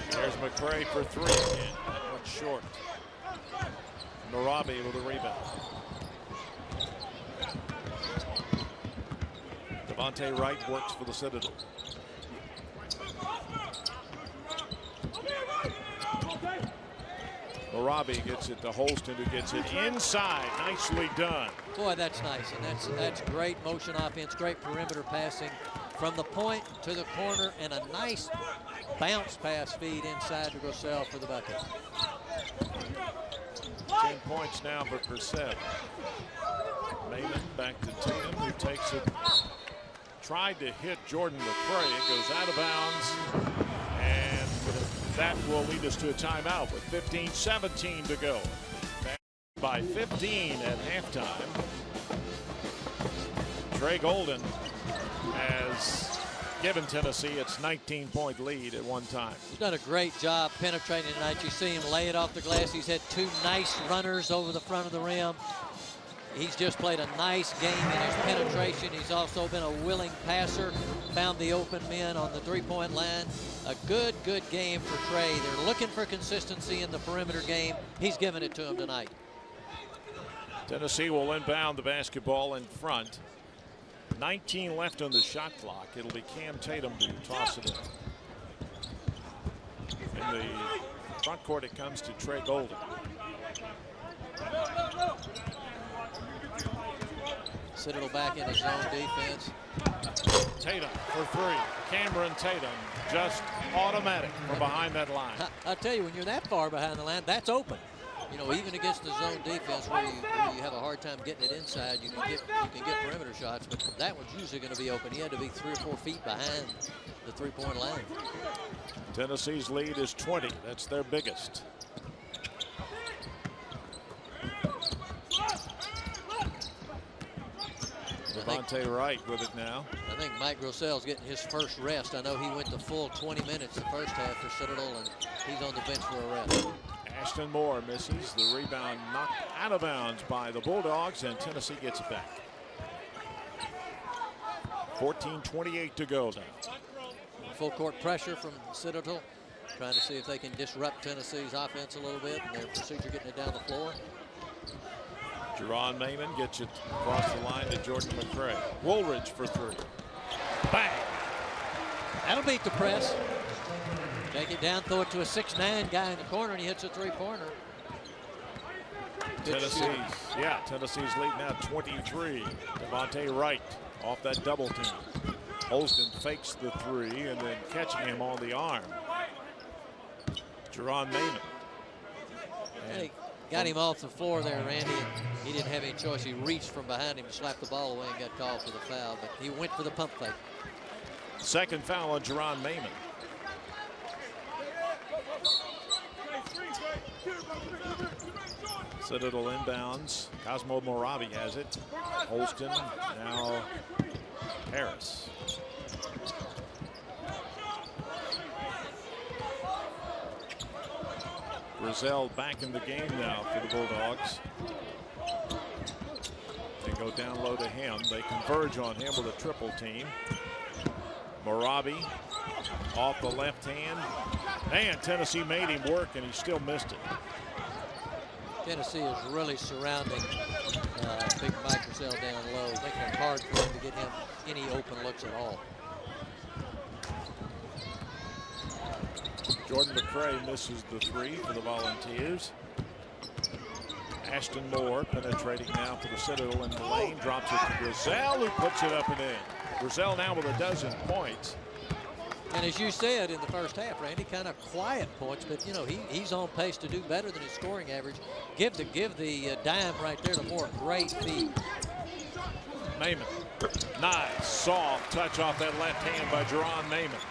There's McCray for three again. That one's short. Marabi with a rebound. Devontae Wright works for the Citadel. Marabi gets it to Holston, who gets it inside. Nicely done. Boy, that's nice, and that's great motion offense, great perimeter passing from the point to the corner, and a nice bounce pass feed inside to Grosel for the bucket. 10 points now for Purcell. Mayman back to Tatum, who takes it. Tried to hit Jordan McCray. It goes out of bounds. And that will lead us to a timeout with 15-17 to go. By 15 at halftime. Trey Golden has given Tennessee its 19-point lead at one time. He's done a great job penetrating tonight. You see him lay it off the glass. He's had two nice runners over the front of the rim. He's just played a nice game in his penetration. He's also been a willing passer, found the open men on the three-point line. A good game for Trey. They're looking for consistency in the perimeter game. He's given it to them tonight. Tennessee will inbound the basketball in front. 19 left on the shot clock. It'll be Cam Tatum to toss it in. In the front court, it comes to Trey Golden. Citadel back in his zone defense. Tatum for three. Cameron Tatum, just automatic from behind that line. I'll tell you, when you're that far behind the line, that's open. You know, even against the zone defense where you have a hard time getting it inside, you can get perimeter shots, but that one's usually going to be open. He had to be 3 or 4 feet behind the three-point line. Tennessee's lead is 20. That's their biggest. Devontae Wright with it now. I think Mike Grossel's getting his first rest. I know he went the full 20 minutes the first half for Citadel, and he's on the bench for a rest. Ashton Moore misses. The rebound knocked out of bounds by the Bulldogs, and Tennessee gets it back. 14:28 to go now. Full court pressure from Citadel, trying to see if they can disrupt Tennessee's offense a little bit, and their procedure getting it down the floor. Jerron Mayman gets it across the line to Jordan McCray. Woolridge for three. Bang! That'll beat the press. Take it down, throw it to a 6'9" guy in the corner, and he hits a three-pointer. Tennessee's lead now 23. Devontae Wright off that double team. Holston fakes the three and then catching him on the arm. Jerron Mayman. Hey, got him off the floor there, Randy. He didn't have any choice. He reached from behind him and slapped the ball away and got called for the foul, but he went for the pump fake. Second foul on Jerron Mayman. Citadel inbounds. Cosmo Moravi has it. Holston, now Harris. Grosel back in the game now for the Bulldogs. They go down low to him. They converge on him with a triple team. Moravi off the left hand. And Tennessee made him work, and he still missed it. Tennessee is really surrounding big Mike Grosel down low, making it hard for him to get him any open looks at all. Jordan McCray misses the three for the Volunteers. Ashton Moore penetrating now for the Citadel in the lane, drops it to Grosel, who puts it up and in. Grosel now with 12 points. And as you said in the first half, Randy, kind of quiet points, but you know he's on pace to do better than his scoring average. Give the dime right there to Moore. Great feed. Mayman, nice soft touch off that left hand by Jerron Mayman.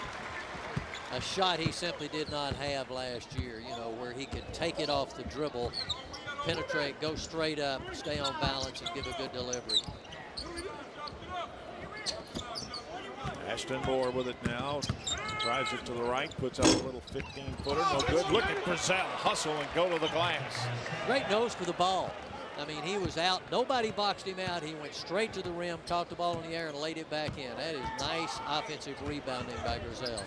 A shot he simply did not have last year. You know, where he could take it off the dribble, penetrate, go straight up, stay on balance, and give a good delivery. Ashton Moore with it now. Drives it to the right, puts up a little 15-footer. No good. Look at Brazil hustle and go to the glass. Great nose for the ball. I mean, he was out. Nobody boxed him out. He went straight to the rim, caught the ball in the air, and laid it back in. That is nice offensive rebounding by Griselle.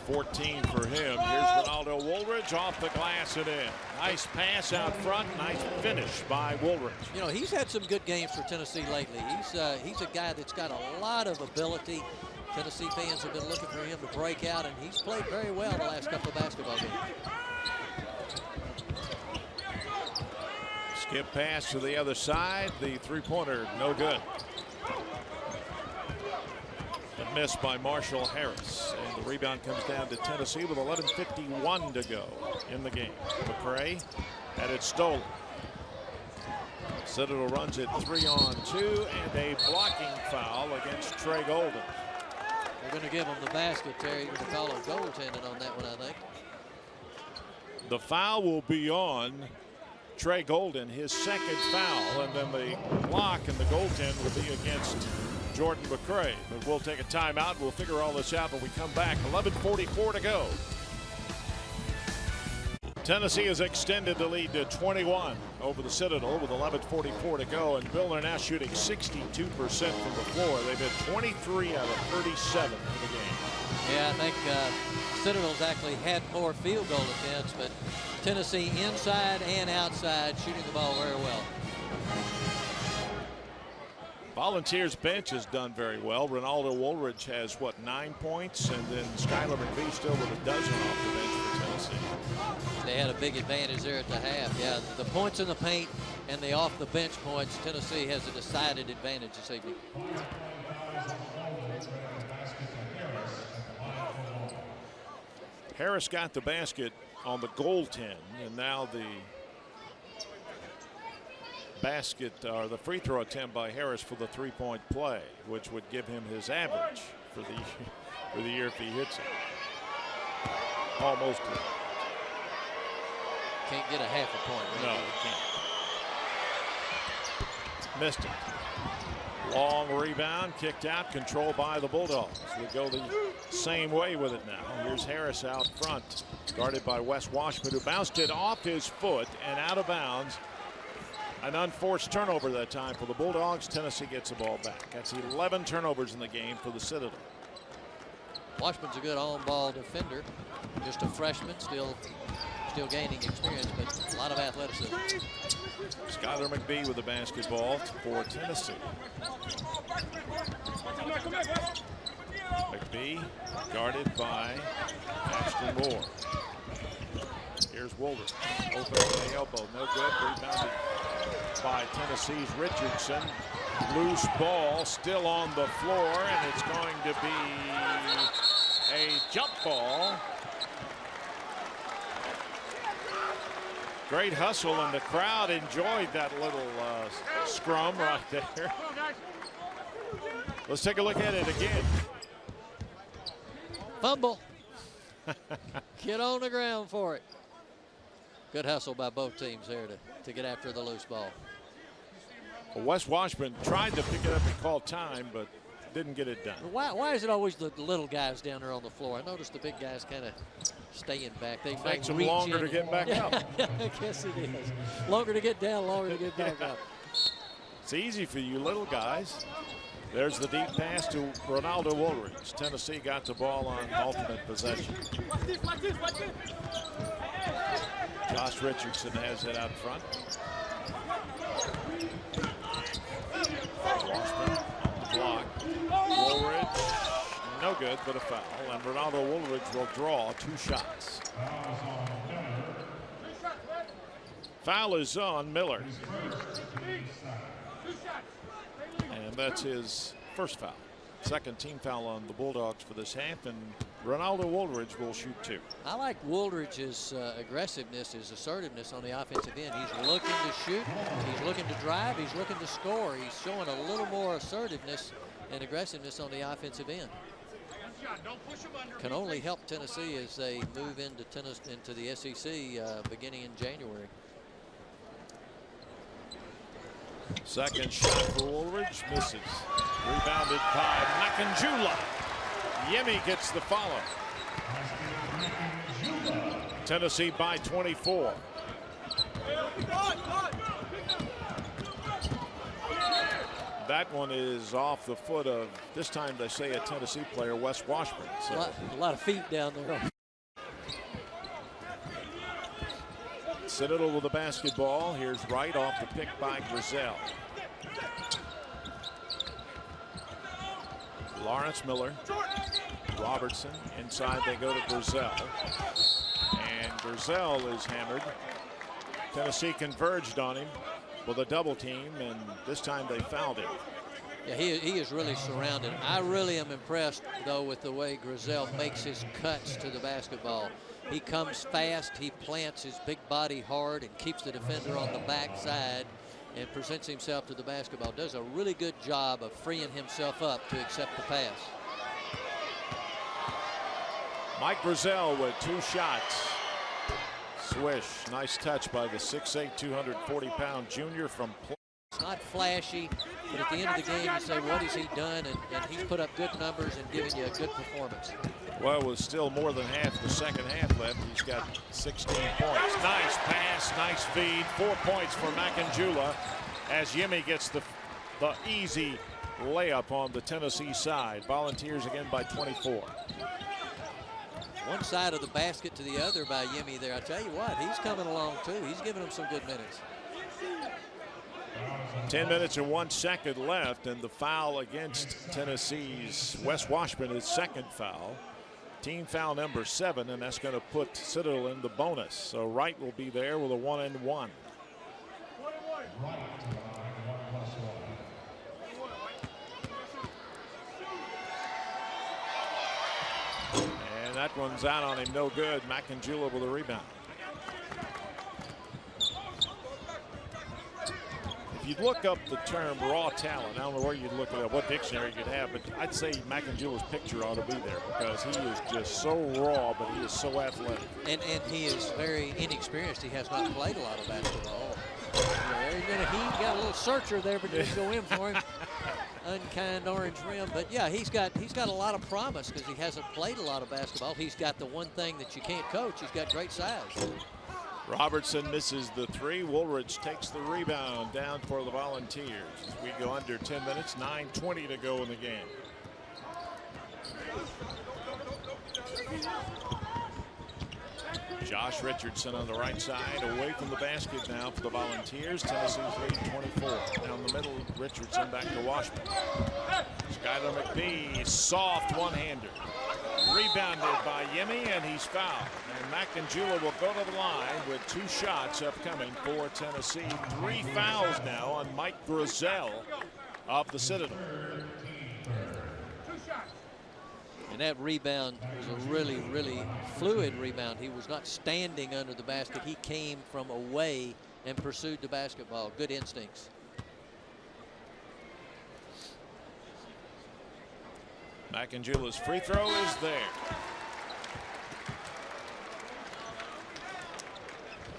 14 for him. Here's Ronaldo Woolridge off the glass and in. Nice pass out front. Nice finish by Woolridge. You know, he's had some good games for Tennessee lately. He's a guy that's got a lot of ability. Tennessee fans have been looking for him to break out, and he's played very well the last couple of basketball games. Skip pass to the other side. The three-pointer, no good. A miss by Marshall Harris. And the rebound comes down to Tennessee with 11:51 to go in the game. McCray had it stolen. Citadel runs it 3-on-2 and a blocking foul against Trey Golden. They're going to give him the basket, Terry. You're going to call a goaltending on that one, I think. The foul will be on Trey Golden, his second foul, and then the block and the goaltend will be against Jordan McCray. But we'll take a timeout. We'll figure all this out when we come back. 11:44 to go. Tennessee has extended the lead to 21 over the Citadel with 11:44 to go. And Bill, they're now shooting 62% from the floor. They've hit 23 out of 37 for the game. Yeah, I think Citadel's actually had more field goal attempts, but Tennessee inside and outside shooting the ball very well. Volunteers bench has done very well. Ronaldo Woolridge has, what, 9 points? And then Skylar McBee still with a dozen off the bench for Tennessee. They had a big advantage there at the half. Yeah, the points in the paint and the off the bench points, Tennessee has a decided advantage this evening. Harris got the basket on the goaltend, and now the basket or the free throw attempt by Harris for the three-point play, which would give him his average for the year if he hits it. Almost. Can't get a half a point. Right? No, he can't. Missed it. Long rebound, kicked out, controlled by the Bulldogs. We go the same way with it now. Here's Harris out front, guarded by Wes Washburn, who bounced it off his foot and out of bounds. An unforced turnover that time for the Bulldogs. Tennessee gets the ball back. That's 11 turnovers in the game for the Citadel. Washburn's a good on-ball defender. Just a freshman, still gaining experience, but a lot of athleticism. Skylar McBee with the basketball for Tennessee. McBee guarded by Ashton Moore. Here's Woolridge. Open at the elbow. No good. Rebounded by Tennessee's Richardson. Loose ball still on the floor, and it's going to be a jump ball. Great hustle, and the crowd enjoyed that little scrum right there. Let's take a look at it again. Fumble. Get on the ground for it. Good hustle by both teams there to get after the loose ball. Well, Wes Washburn tried to pick it up and call time, but didn't get it done. Why is it always the little guys down there on the floor? I noticed the big guys kind of staying back. They takes them longer to get back up. I guess it is. Longer to get down, longer to get back up. It's easy for you little guys. There's the deep pass to Ronaldo Woolridge. Tennessee got the ball on alternate possession. Josh Richardson has it out front. Washburn on the block. Woolridge, no good, but a foul. And Ronaldo Woolridge will draw 2 shots. Foul is on Miller. And that's his first foul. Second team foul on the Bulldogs for this half, and Ronaldo Woolridge will shoot 2. I like Woolridge's aggressiveness, his assertiveness on the offensive end. He's looking to shoot, he's looking to drive, he's looking to score. He's showing a little more assertiveness and aggressiveness on the offensive end. Can only help Tennessee as they move into the SEC beginning in January. Second shot for Woolridge, misses. Rebounded by Makanjula. Yemi gets the follow. Tennessee by 24. That one is off the foot of, this time they say, a Tennessee player, Wes Washburn. So. A lot of feet down there. Citadel with the basketball. Here's Wright off the pick by Grizel. Lawrence Miller. Robertson. Inside they go to Grizel. And Grizel is hammered. Tennessee converged on him with a double team, and this time they fouled him. Yeah, he is really surrounded. I really am impressed, though, with the way Grizel makes his cuts to the basketball. He comes fast, he plants his big body hard and keeps the defender on the backside and presents himself to the basketball. Does a really good job of freeing himself up to accept the pass. Mike Grizel with 2 shots. Swish, nice touch by the 6'8", 240-pound junior from. It's not flashy, but at the end of the game, you say, what has he done? And he's put up good numbers and given you a good performance. Well, with still more than half the second half left, he's got 16 points. Nice pass, nice feed. 4 points for Makanjula as Yemi gets the easy layup on the Tennessee side. Volunteers again by 24. One side of the basket to the other by Yemi there. I tell you what, he's coming along too. He's giving them some good minutes. 10 minutes and 1 second left, and the foul against Tennessee's Wes Washburn, his second foul. Team foul number 7, and that's going to put Citadel in the bonus. So Wright will be there with a 1-and-1. And that one's out on him, no good. Makanjula with a rebound. If you look up the term raw talent, I don't know where you'd look it up, what dictionary you'd have, but I'd say Makanjula's picture ought to be there because he is just so raw, but he is so athletic. And he is very inexperienced. He has not played a lot of basketball. He got a little searcher there, but didn't go in for him. Unkind orange rim, but yeah, he's got a lot of promise because he hasn't played a lot of basketball. He's got the one thing that you can't coach. He's got great size. Robertson misses the 3. Woolridge takes the rebound down for the Volunteers. As we go under 10 minutes, 9:20 to go in the game. Josh Richardson on the right side, away from the basket now for the Volunteers. Tennessee's lead 24. Down the middle, Richardson back to Washburn. Skylar McBee, soft one-hander. Rebounded by Yemi, and he's fouled. And Makanjula will go to the line with 2 shots upcoming for Tennessee. 3 fouls now on Mike Grizel of the Citadel. And that rebound was a really, really fluid rebound. He was not standing under the basket. He came from away and pursued the basketball. Good instincts. Makanjula's free throw is there.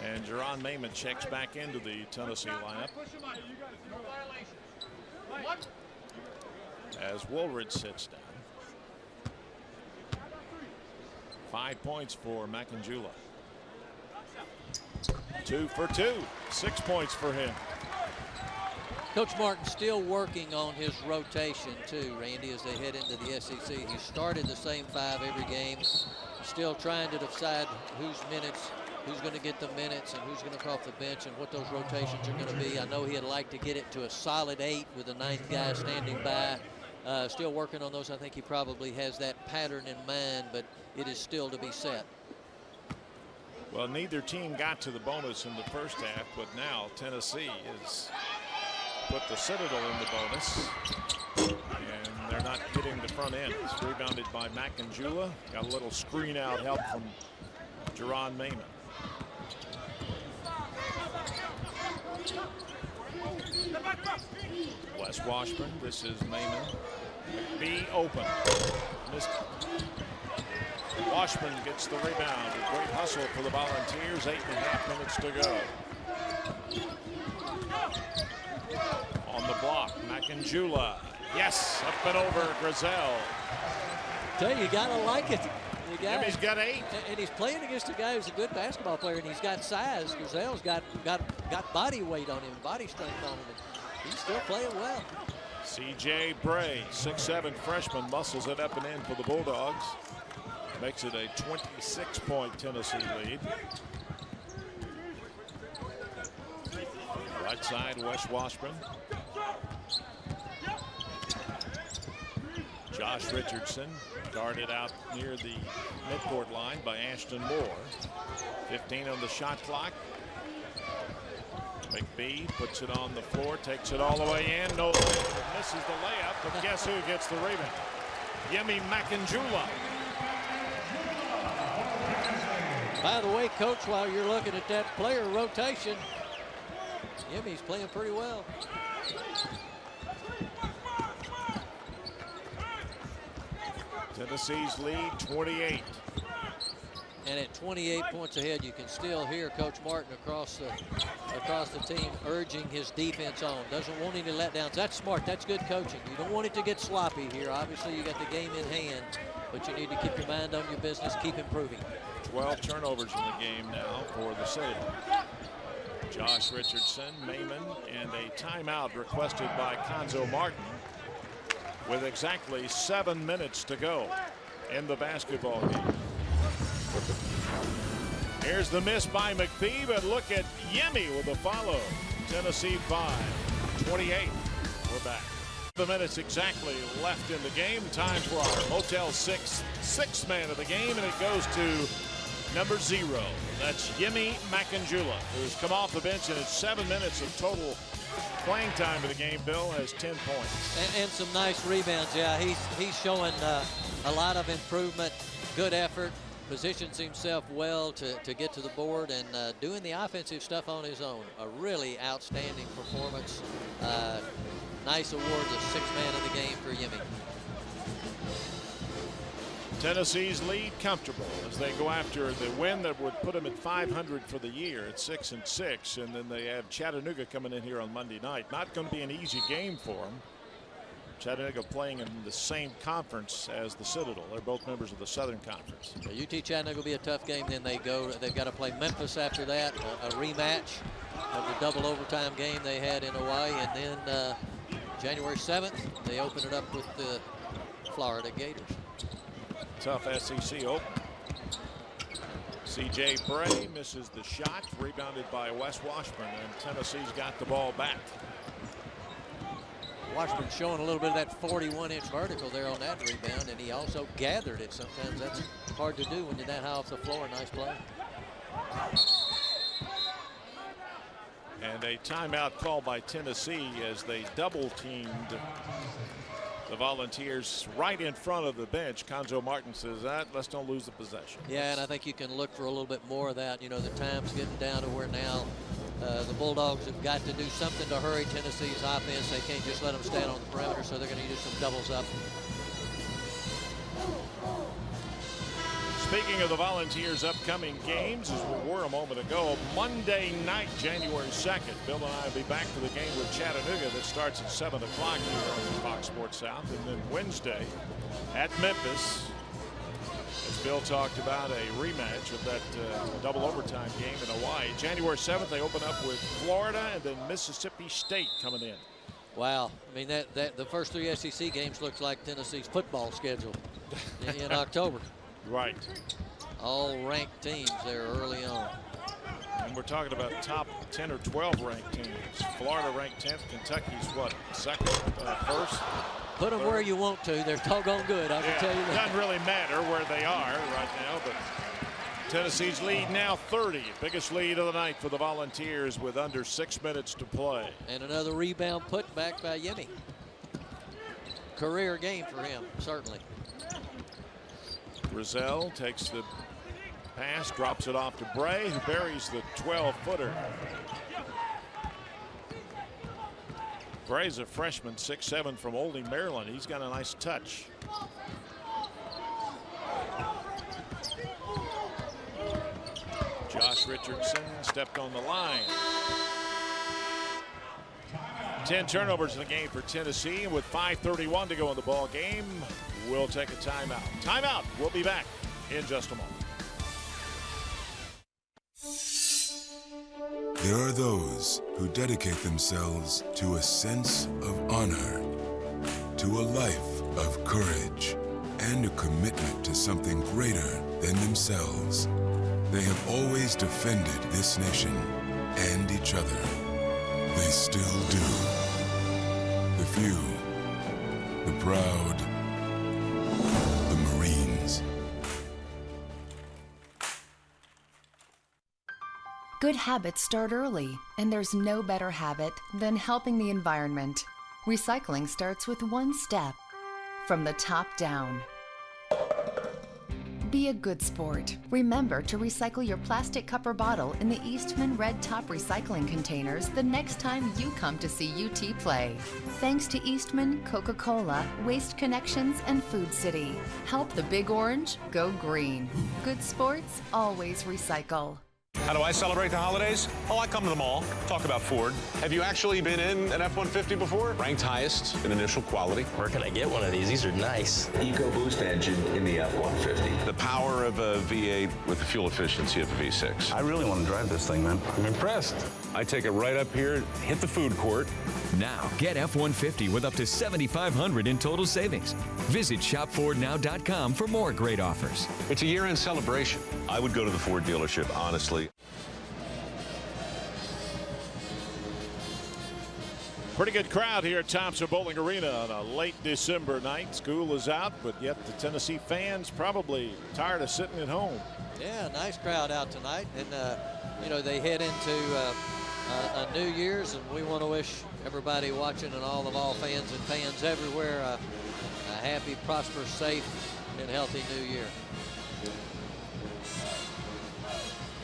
And Jerron Mayman checks back into the Tennessee lineup. As Woolridge sits down. 5 points for Makanjula. 2 for 2. 6 points for him. Coach Martin still working on his rotation too, Randy, as they head into the SEC. He started the same 5 every game. Still trying to decide whose going to get the minutes and who's going to come off the bench and what those rotations are going to be. I know he'd like to get it to a solid 8 with a 9th guy standing by. Still working on those. I think he probably has that pattern in mind, but it is still to be set. Well, neither team got to the bonus in the first half, but now Tennessee has put the Citadel in the bonus, and they're not hitting the front end. It's rebounded by Makanjula. Got a little screen out help from Jerron Mayman. Wes Washburn, this is Mayman. McBee open. Missed it. Washburn gets the rebound. A great hustle for the Volunteers. 8.5 minutes to go. On the block, Makanjula Yes, up and over Grizel. Tell you gotta like it. Jimmy's got 8. And he's playing against a guy who's a good basketball player, and he's got size. Grizel's got body weight on him, body strength on him. And he's still playing well. C.J. Bray, 6'7" freshman, muscles it up and in for the Bulldogs. Makes it a 26-point Tennessee lead. Right side, Wes Washburn. Josh Richardson guarded out near the midcourt line by Ashton Moore. 15 on the shot clock. McBee puts it on the floor, takes it all the way in. No, misses the layup, but guess who gets the rebound? Yemi Makanjula. By the way, Coach, while you're looking at that player rotation, Yemi's playing pretty well. Tennessee's lead, 28. And at 28 points ahead, you can still hear Coach Martin across the team urging his defense on. Doesn't want any letdowns. That's smart. That's good coaching. You don't want it to get sloppy here. Obviously, you got the game in hand, but you need to keep your mind on your business, keep improving. 12 turnovers in the game now for the Citadel. Josh Richardson, Mayman, and a timeout requested by Konzo Martin with exactly 7 minutes to go in the basketball game. Here's the miss by McBee, but look at Yemi with a follow. Tennessee 5, 28. We're back. The minutes exactly left in the game. Time for our Motel 6 sixth man of the game, and it goes to number 0. That's Yemi Makanjula, who's come off the bench, and it's 7 minutes of total playing time in the game. Bill has 10 points. And some nice rebounds. Yeah, he's showing a lot of improvement, good effort, positions himself well to get to the board, and doing the offensive stuff on his own. A really outstanding performance. Nice award, the sixth man of the game for Yemi. Tennessee's lead comfortable as they go after the win that would put them at 500 for the year at 6-6, and then they have Chattanooga coming in here on Monday night. Not going to be an easy game for them. Chattanooga playing in the same conference as the Citadel. They're both members of the Southern Conference. UT Chattanooga will be a tough game. Then they've got to play Memphis after that, a rematch of the double overtime game they had in Hawaii, and then January 7th they open it up with the Florida Gators. Tough SEC open. C.J. Bray misses the shot, rebounded by Wes Washburn, and Tennessee's got the ball back. Washburn showing a little bit of that 41-inch vertical there on that rebound, and he also gathered it. Sometimes that's hard to do when you're that high off the floor. Nice play. And a timeout called by Tennessee as they double-teamed the Volunteers right in front of the bench. Konzo Martin says that let's don't lose the possession. Yeah, and I think you can look for a little bit more of that. You know, the time's getting down to where now the Bulldogs have got to do something to hurry Tennessee's offense. They can't just let them stand on the perimeter, so they're going to use some doubles up. Speaking of the Volunteers' upcoming games, as we were a moment ago, Monday night, January 2nd, Bill and I will be back for the game with Chattanooga that starts at 7 o'clock here on Fox Sports South. And then Wednesday at Memphis, as Bill talked about, a rematch of that double overtime game in Hawaii. January 7th, they open up with Florida and then Mississippi State coming in. Wow. I mean, the first 3 SEC games looks like Tennessee's football schedule in October. Right. All ranked teams there early on. And we're talking about top 10 or 12 ranked teams. Florida ranked 10th. Kentucky's what? Second? First? Put them where you want to. They're doggone good, I can tell you that. It doesn't really matter where they are right now, but Tennessee's lead now 30. Biggest lead of the night for the Volunteers with under 6 minutes to play. And another rebound put back by Yemi. Career game for him, certainly. Grizel takes the pass, drops it off to Bray, who buries the 12-footer. Bray's a freshman, 6'7" from Olding, Maryland. He's got a nice touch. Josh Richardson stepped on the line. 10 turnovers in the game for Tennessee, and with 5:31 to go in the ball game, we'll take a timeout. Timeout. We'll be back in just a moment. There are those who dedicate themselves to a sense of honor, to a life of courage, and a commitment to something greater than themselves. They have always defended this nation and each other. They still do. The few, the proud, the Marines. Good habits start early, and there's no better habit than helping the environment. Recycling starts with one step, from the top down. Be a good sport. Remember to recycle your plastic cup or bottle in the Eastman Red Top recycling containers the next time you come to see UT play. Thanks to Eastman, Coca-Cola, Waste Connections, and Food City. Help the Big Orange go green. Good sports always recycle. How do I celebrate the holidays? Oh, I come to the mall, talk about Ford. Have you actually been in an F-150 before? Ranked highest in initial quality. Where can I get one of these? These are nice. EcoBoost engine in the F-150. The power of a V8 with the fuel efficiency of a V6. I really want to drive this thing, man. I'm impressed. I take it right up here, hit the food court. Now, get F-150 with up to $7,500 in total savings. Visit shopfordnow.com for more great offers. It's a year-end celebration. I would go to the Ford dealership, honestly. Pretty good crowd here at Thompson Bowling Arena on a late December night. School is out, but yet the Tennessee fans probably tired of sitting at home. Yeah, nice crowd out tonight. And, you know, they head into a New Year's, and we want to wish everybody watching and all of all fans and fans everywhere a happy, prosperous, safe, and healthy New Year.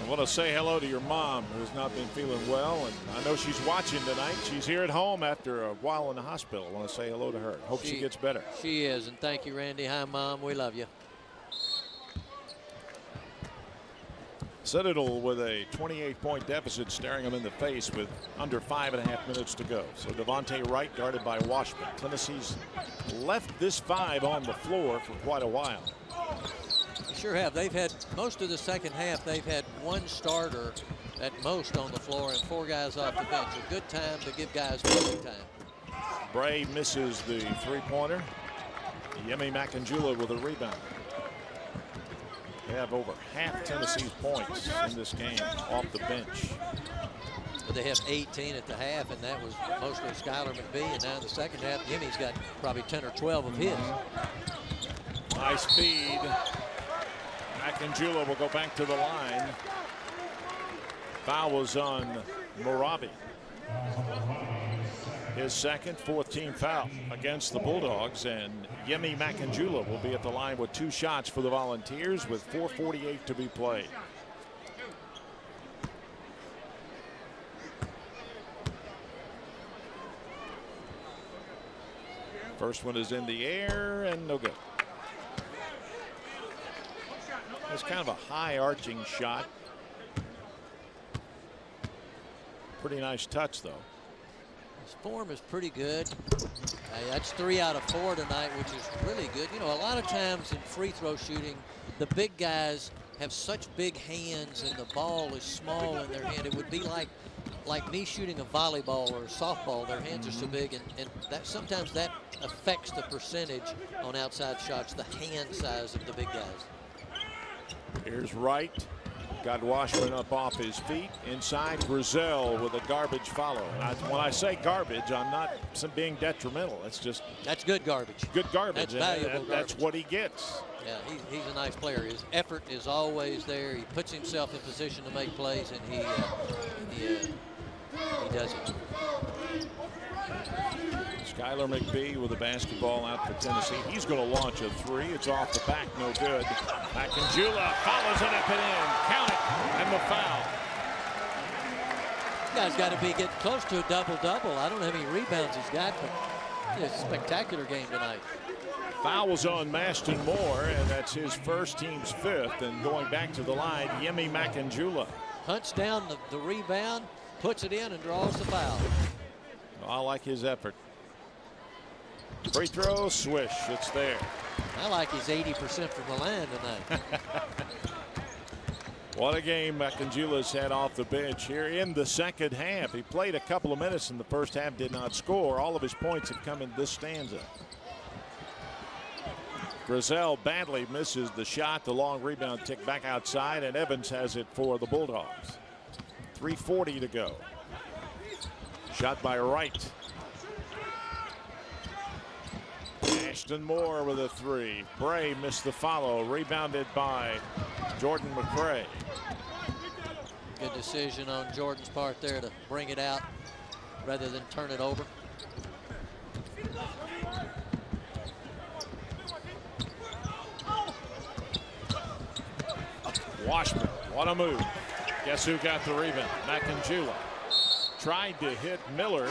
I want to say hello to your mom, who's not been feeling well, and I know she's watching tonight. She's here at home after a while in the hospital. I want to say hello to her. Hope she gets better. She is, and thank you, Randy. Hi, Mom. We love you. Citadel with a 28-point deficit staring them in the face with under 5.5 minutes to go. So Devontae Wright guarded by Washburn. Tennessee's left this 5 on the floor for quite a while. They sure have. They've had most of the second half. They've had one starter at most on the floor and 4 guys off the bench. A good time to give guys playing time. Bray misses the three-pointer. Yemi Makangula with a rebound. They have over half Tennessee's points in this game off the bench. But they have 18 at the half, and that was mostly Skylar McBee. And now in the second half, Yemi's got probably 10 or 12 of his. Nice feed. Makangula will go back to the line. Foul was on Morabi. His second, 4th team foul against the Bulldogs, and Yemi Makangula will be at the line with 2 shots for the Volunteers with 4:48 to be played. First one is in the air and no good. It's kind of a high arching shot. Pretty nice touch though. His form is pretty good. That's 3 out of 4 tonight, which is really good. You know, a lot of times in free throw shooting, the big guys have such big hands and the ball is small in their hand. It would be like me shooting a volleyball or a softball. Their hands are so big, and that sometimes that affects the percentage on outside shots, the hand size of the big guys. Here's Wright. Got Washburn up off his feet. Inside, Grizel with a garbage follow. When I say garbage, I'm not being detrimental. It's just that's good garbage. Good garbage. That's valuable garbage. That's what he gets. Yeah, he's a nice player. His effort is always there. He puts himself in position to make plays, and he does it. Skylar McBee with the basketball out for Tennessee. He's going to launch a 3. It's off the back, no good. Makangula follows it up and in. Count it, and the foul. You guys got to be getting close to a double-double. I don't know how many rebounds he's got, but it's a spectacular game tonight. Foul was on Maston Moore, and that's his first, team's 5th. And going back to the line, Yemi Makangula hunts down the rebound, puts it in, and draws the foul. I like his effort. Free throw, swish, it's there. I like his 80% from the line tonight. What a game Makanjula's had off the bench here in the second half. He played a couple of minutes in the first half, did not score. All of his points have come in this stanza. Grizel badly misses the shot. The long rebound ticked back outside, and Evans has it for the Bulldogs. 3:40 to go. Shot by Wright. Ashton Moore with a three. Bray missed the follow. Rebounded by Jordan McCray. Good decision on Jordan's part there to bring it out rather than turn it over. Washburn, what a move. Guess who got the rebound? Makanjula. Tried to hit Miller.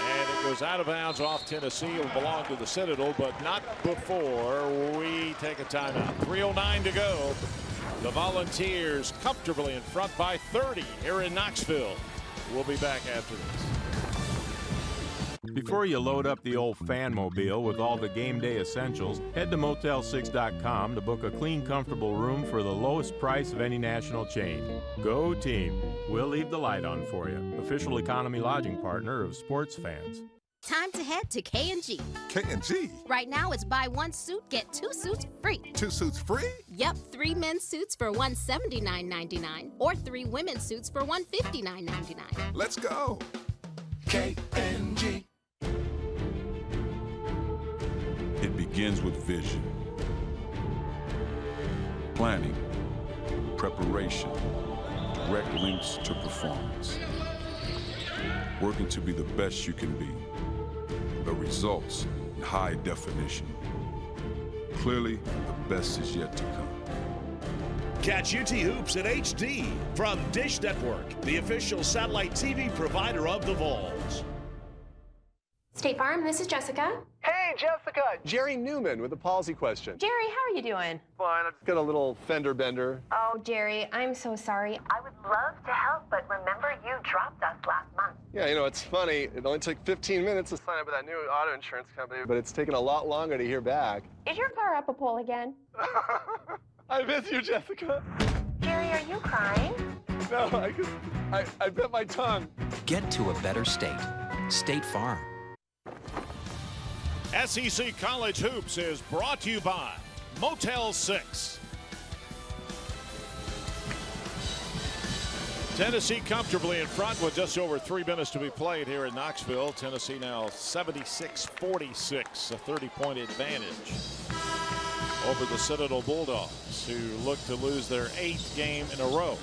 And it goes out of bounds off Tennessee. It will belong to the Citadel, but not before we take a timeout. 3:09 to go. The Volunteers comfortably in front by 30 here in Knoxville. We'll be back after this. Before you load up the old Fanmobile with all the game day essentials, head to Motel6.com to book a clean, comfortable room for the lowest price of any national chain. Go team. We'll leave the light on for you. Official economy lodging partner of sports fans. Time to head to K&G. K&G? Right now it's buy one suit, get 2 suits free. 2 suits free? Yep, 3 men's suits for $179.99 or 3 women's suits for $159.99. Let's go. K&G. It begins with vision, planning, preparation, direct links to performance. Working to be the best you can be. The results in high definition. Clearly, the best is yet to come. Catch UT Hoops in HD from Dish Network, the official satellite TV provider of the Vols. State Farm, this is Jessica. Hey, Jessica! Jerry Newman with a policy question. Jerry, how are you doing? Fine, I've got a little fender bender. Oh, Jerry, I'm so sorry. I would love to help, but remember you dropped us last month. Yeah, you know, it's funny. It only took 15 minutes to sign up with that new auto insurance company, but it's taken a lot longer to hear back. Is your car up a pole again? I miss you, Jessica. Jerry, are you crying? No, I bit my tongue. Get to a better state. State Farm. SEC College Hoops is brought to you by Motel 6. Tennessee comfortably in front with just over 3 minutes to be played here in Knoxville. Tennessee now 76-46, a 30-point advantage over the Citadel Bulldogs, who look to lose their 8th game in a row.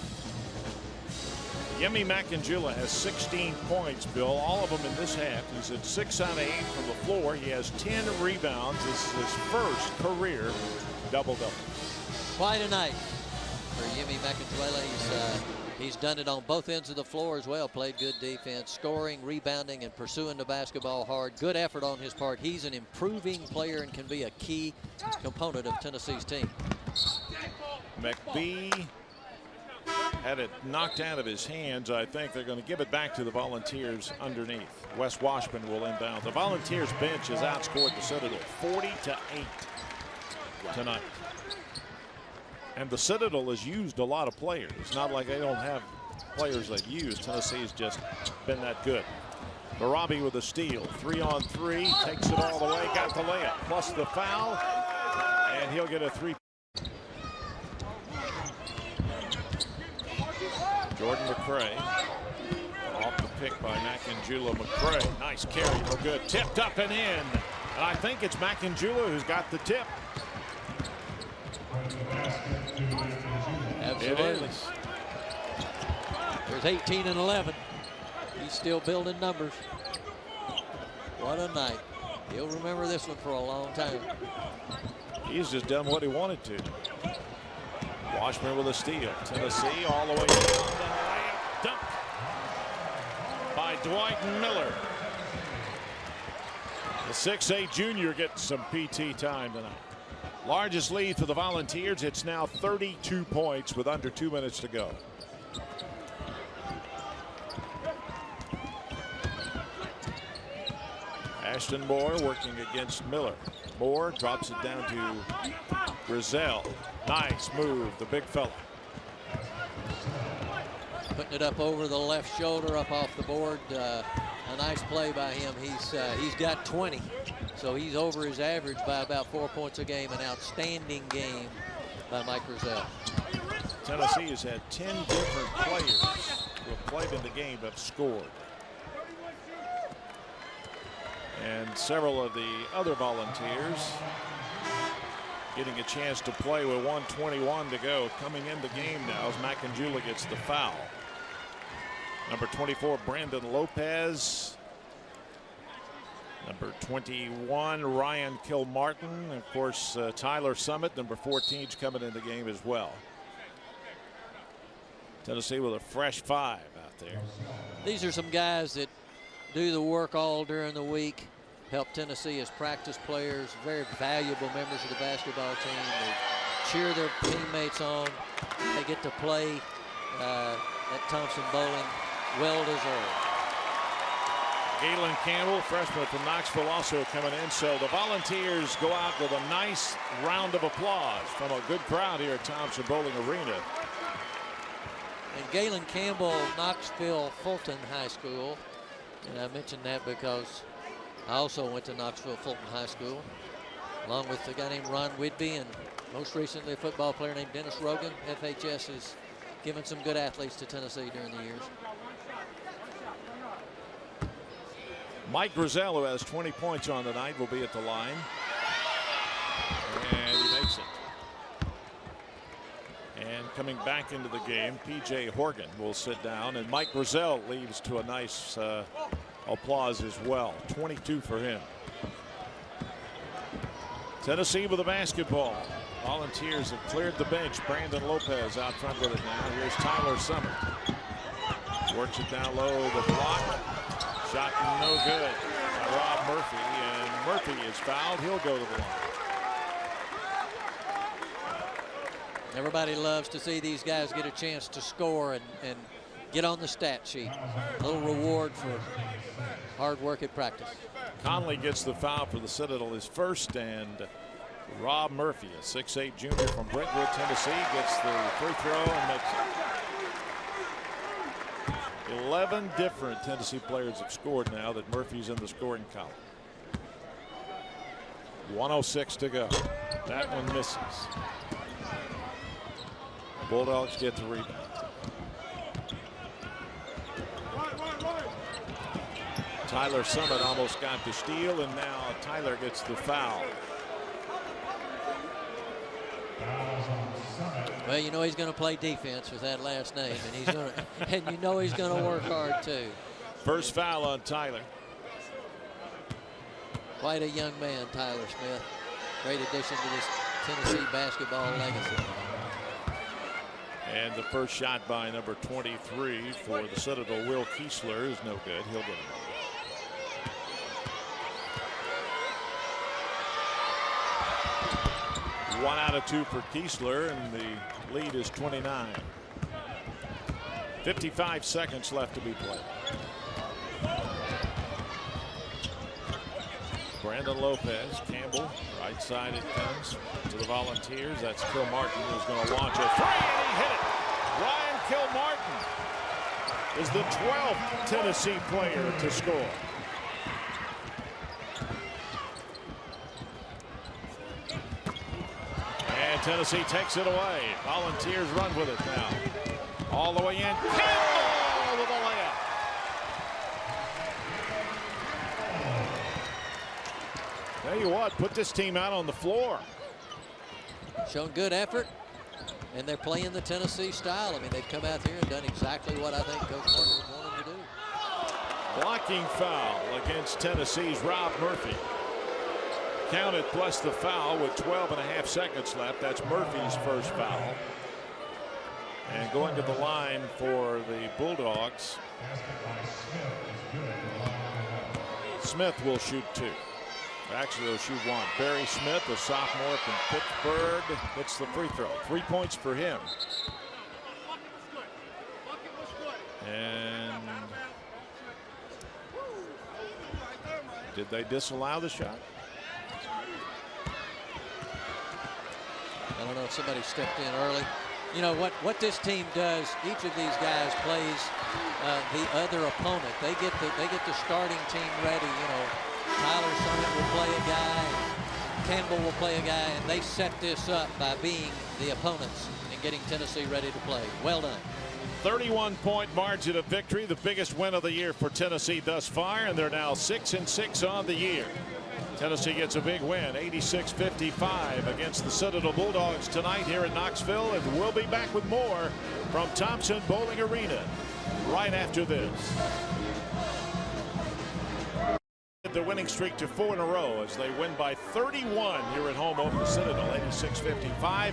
Yemi Makanjula has 16 points, Bill, all of them in this half. He's at 6 out of 8 from the floor. He has 10 rebounds. This is his first career double-double. Quite a night for Yemi Makanjula. He's done it on both ends of the floor as well. Played good defense, scoring, rebounding, and pursuing the basketball hard. Good effort on his part. He's an improving player and can be a key component of Tennessee's team. McBee had it knocked out of his hands. I think they're going to give it back to the Volunteers underneath. Wes Washburn will inbound. The Volunteers bench has outscored the Citadel 40-8 tonight. And the Citadel has used a lot of players. It's not like they don't have players they use. Tennessee's just been that good. Barabi with a steal. 3-on-3. Takes it all the way. Got the layup. Plus the foul. And he'll get a 3. Jordan McCray. Off the pick by Makanjula. McCray. Nice carry. No good. Tipped up and in. And I think it's Makanjula who's got the tip. Absolutely. It is. There's 18 and 11. He's still building numbers. What a night. He'll remember this one for a long time. He's just done what he wanted to. Washburn with a steal. Tennessee all the way down. The layup dunk by Dwight Miller. The 6'8" junior gets some PT time tonight. Largest lead for the Volunteers. It's now 32 points with under 2 minutes to go. Ashton Moore working against Miller. Moore drops it down to Grizel. Nice move, the big fella. Putting it up over the left shoulder, up off the board. A nice play by him. He's got 20, so he's over his average by about 4 points a game. An outstanding game by Mike Grizel. Tennessee has had 10 different players who have played in the game have scored. And several of the other Volunteers getting a chance to play with 1:21 to go. Coming in the game now as Macanjula gets the foul. Number 24, Brandon Lopez. Number 21, Ryan Kilmartin. Of course, Tyler Summit, number 14, is coming in the game as well. Tennessee with a fresh 5 out there. These are some guys that do the work all during the week, help Tennessee as practice players, very valuable members of the basketball team. They cheer their teammates on. They get to play at Thompson Bowling. Well deserved. Galen Campbell, freshman from Knoxville, also coming in. So the Volunteers go out with a nice round of applause from a good crowd here at Thompson Bowling Arena. And Galen Campbell, Knoxville Fulton High School. And I mentioned that because I also went to Knoxville Fulton High School, along with a guy named Ron Whidbey, and most recently a football player named Dennis Rogan. FHS has given some good athletes to Tennessee during the years. Mike Grizel, who has 20 points on the night, will be at the line. And he makes it. And coming back into the game, P.J. Horgan will sit down, and Mike Grizel leaves to a nice applause as well. 22 for him. Tennessee with the basketball. Volunteers have cleared the bench. Brandon Lopez out front with it now. Here's Tyler Summit. Works it down low, the block. Shot no good. Rob Murphy, and Murphy is fouled. He'll go to the line. Everybody loves to see these guys get a chance to score and get on the stat sheet. A little reward for hard work at practice. Conley gets the foul for the Citadel, his first, and Rob Murphy, a 6'8" junior from Brentwood, Tennessee, gets the free throw and makes it. 11 different Tennessee players have scored now that Murphy's in the scoring column. 1:06 to go. That one misses. Bulldogs get the rebound. Tyler Summit almost got the steal, and now Tyler gets the foul. Well, you know he's going to play defense with that last name, and he's going to, and you know he's going to work hard too. First foul on Tyler. Quite a young man, Tyler Smith. Great addition to this Tennessee basketball legacy. And the first shot by number 23 for the Citadel, Will Kiesler, is no good. He'll get it. One out of two for Kiesler, and the lead is 29. 55 seconds left to be played. Brandon Lopez, Campbell, right side it comes to the Volunteers. That's Kilmartin who's going to launch a three, and he hit it. Ryan Kilmartin is the 12th Tennessee player to score. And Tennessee takes it away. Volunteers run with it now. All the way in. Campbell with a layup. Tell you what, put this team out on the floor. Shown good effort, and they're playing the Tennessee style. I mean, they've come out here and done exactly what I think Coach Martin was wanting to do. Blocking foul against Tennessee's Rob Murphy. Counted plus the foul with 12.5 seconds left. That's Murphy's first foul. And going to the line for the Bulldogs, Smith will shoot two. Actually, he'll shoot one. Barry Smith, a sophomore from Pittsburgh, hits the free throw. 3 points for him. And Did they disallow the shot? I don't know if somebody stepped in early. You know what this team does. Each of these guys plays the other opponent. They get the starting team ready. You know, Tyler Summit will play a guy, Campbell will play a guy, and they set this up by being the opponents and getting Tennessee ready to play. Well done. 31-point margin of victory, the biggest win of the year for Tennessee thus far, and they're now 6-6 on the year. Tennessee gets a big win, 86-55 against the Citadel Bulldogs tonight here in Knoxville, and we'll be back with more from Thompson Bowling Arena right after this. The winning streak to 4 in a row as they win by 31 here at home over the Citadel, 86-55.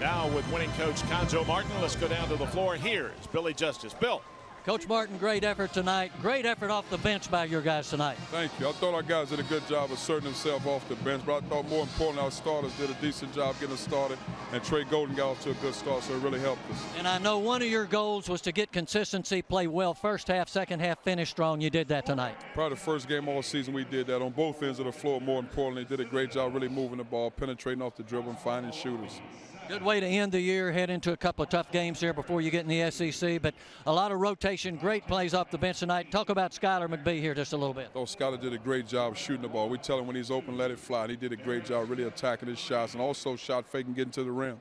Now with winning coach Conzo Martin, let's go down to the floor. Here is Billy Justice. Bill. Coach Martin, great effort tonight. Great effort off the bench by your guys tonight. Thank you. I thought our guys did a good job asserting themselves off the bench, but I thought more importantly our starters did a decent job getting us started, and Trey Golden got off to a good start, so it really helped us. And I know one of your goals was to get consistency, play well first half, second half, finish strong. You did that tonight. Probably the first game all season we did that on both ends of the floor. More importantly, did a great job really moving the ball, penetrating off the dribble, and finding shooters. Good way to end the year, head into a couple of tough games here before you get in the SEC, but a lot of rotation, great plays off the bench tonight. Talk about Skylar McBee here just a little bit. Oh, Skylar did a great job shooting the ball. We tell him when he's open, let it fly. And he did a great job really attacking his shots and also shot faking, getting to the rim.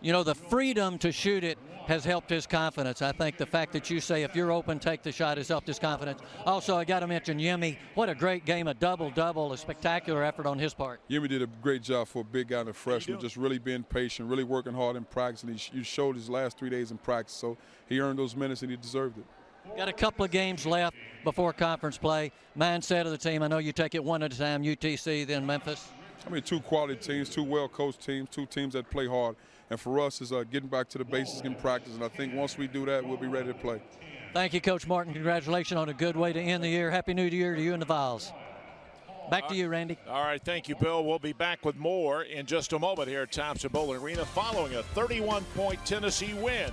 You know, the freedom to shoot it has helped his confidence. I think the fact that you say if you're open, take the shot has helped his confidence. Also, I got to mention Yemi. What a great game, a double-double, a spectacular effort on his part. Yemi did a great job for a big guy and a freshman, just really being patient, really working hard in practice. And he showed his last 3 days in practice, so he earned those minutes and he deserved it. Got a couple of games left before conference play. Mindset of the team, I know you take it one at a time, UTC, then Memphis. I mean, 2 quality teams, 2 well-coached teams, 2 teams that play hard. And for us, is getting back to the basics in practice. And I think once we do that, we'll be ready to play. Thank you, Coach Martin. Congratulations on a good way to end the year. Happy New Year to you and the Vols. Back to you, Randy. All right, thank you, Bill. We'll be back with more in just a moment here at Thompson Bowling Arena following a 31-point Tennessee win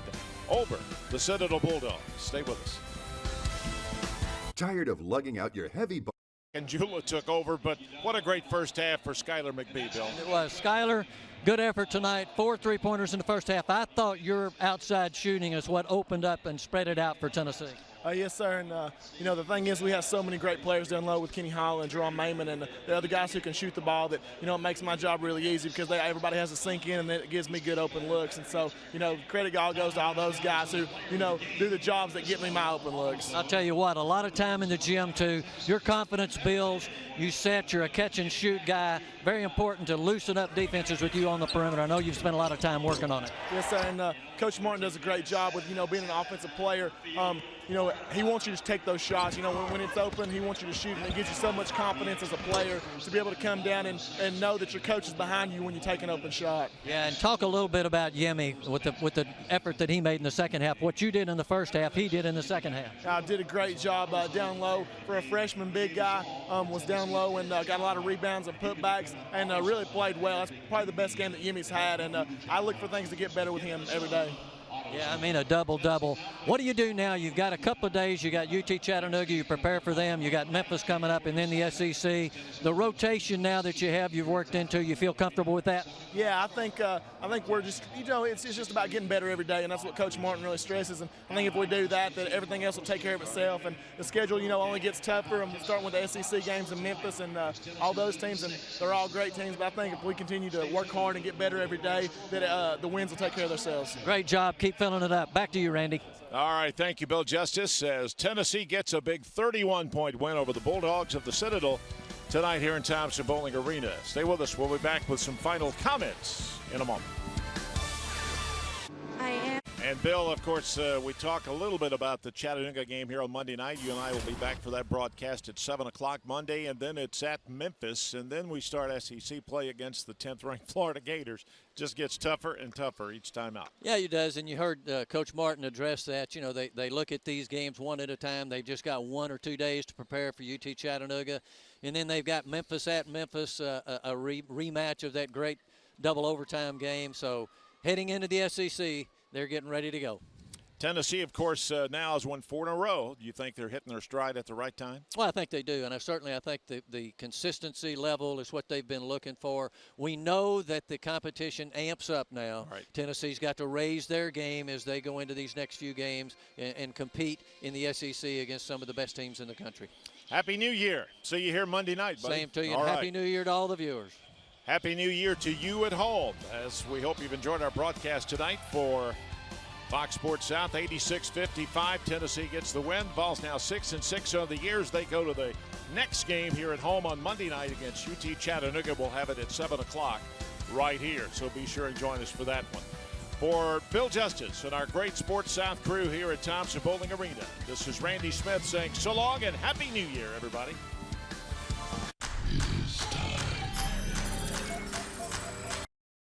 over the Citadel Bulldogs. Stay with us. Tired of lugging out your heavy and Jula took over, but what a great first half for Skylar McBee, Bill. It was. Skylar, good effort tonight. 4 3-pointers in the first half. I thought your outside shooting is what opened up and spread it out for Tennessee. Yes, sir. And, you know, the thing is we have so many great players down low with Kenny Hall and Jerome Mayman and the other guys who can shoot the ball that, you know, it makes my job really easy because everybody has to sink in and it gives me good open looks. And so, you know, credit all goes to all those guys who, you know, do the jobs that get me my open looks. I'll tell you what, a lot of time in the gym, too. Your confidence builds. You set. You're a catch-and-shoot guy. Very important to loosen up defenses with you on the perimeter. I know you've spent a lot of time working on it. Yes, sir. And Coach Martin does a great job with, you know, being an offensive player. You know, he wants you to take those shots. You know, when it's open, he wants you to shoot, and it gives you so much confidence as a player to be able to come down and know that your coach is behind you when you take an open shot. Yeah, and talk a little bit about Yemi with the effort that he made in the second half. What you did in the first half, he did in the second half. Did a great job down low for a freshman big guy. Was down low and got a lot of rebounds and putbacks and really played well. That's probably the best game that Yemi's had, and I look for things to get better with him every day. Yeah, I mean a double-double. What do you do now? You've got a couple of days. You got UT Chattanooga. You prepare for them. You got Memphis coming up, and then the SEC. The rotation now that you have, you've worked into. You feel comfortable with that? Yeah, I think we're just, you know, it's just about getting better every day, and that's what Coach Martin really stresses. And I think if we do that, that everything else will take care of itself. And the schedule, you know, only gets tougher. I'm starting with the SEC games in Memphis and all those teams, and they're all great teams. But I think if we continue to work hard and get better every day, that the wins will take care of themselves. Great job. Keep filling it up. Back to you, Randy. All right, thank you, Bill Justice, as Tennessee gets a big 31-point win over the Bulldogs of the Citadel tonight here in Thompson Bowling Arena. Stay with us. We'll be back with some final comments in a moment. And Bill, of course, we talk a little bit about the Chattanooga game here on Monday night. You and I will be back for that broadcast at 7 o'clock Monday, and then it's at Memphis, and then we start SEC play against the 10th-ranked Florida Gators. Just gets tougher and tougher each time out. Yeah, it does, and you heard Coach Martin address that. You know, they look at these games one at a time. They've just got 1 or 2 days to prepare for UT Chattanooga, and then they've got Memphis at Memphis, a rematch of that great double overtime game. So heading into the SEC, they're getting ready to go. Tennessee, of course, now has won 4 in a row. Do you think they're hitting their stride at the right time? Well, I think they do, and I think the consistency level is what they've been looking for. We know that the competition amps up now. Right. Tennessee's got to raise their game as they go into these next few games and compete in the SEC against some of the best teams in the country. Happy New Year. See you here Monday night, buddy. Same to you, All and right. Happy New Year to all the viewers. Happy New Year to you at home, as we hope you've enjoyed our broadcast tonight for Fox Sports South. 86-55, Tennessee gets the win. Vols now 6-6 on the years. They go to the next game here at home on Monday night against UT Chattanooga. We'll have it at 7 o'clock right here, so be sure and join us for that one. For Bill Justice and our great Sports South crew here at Thompson Bowling Arena, this is Randy Smith saying so long and Happy New Year, everybody.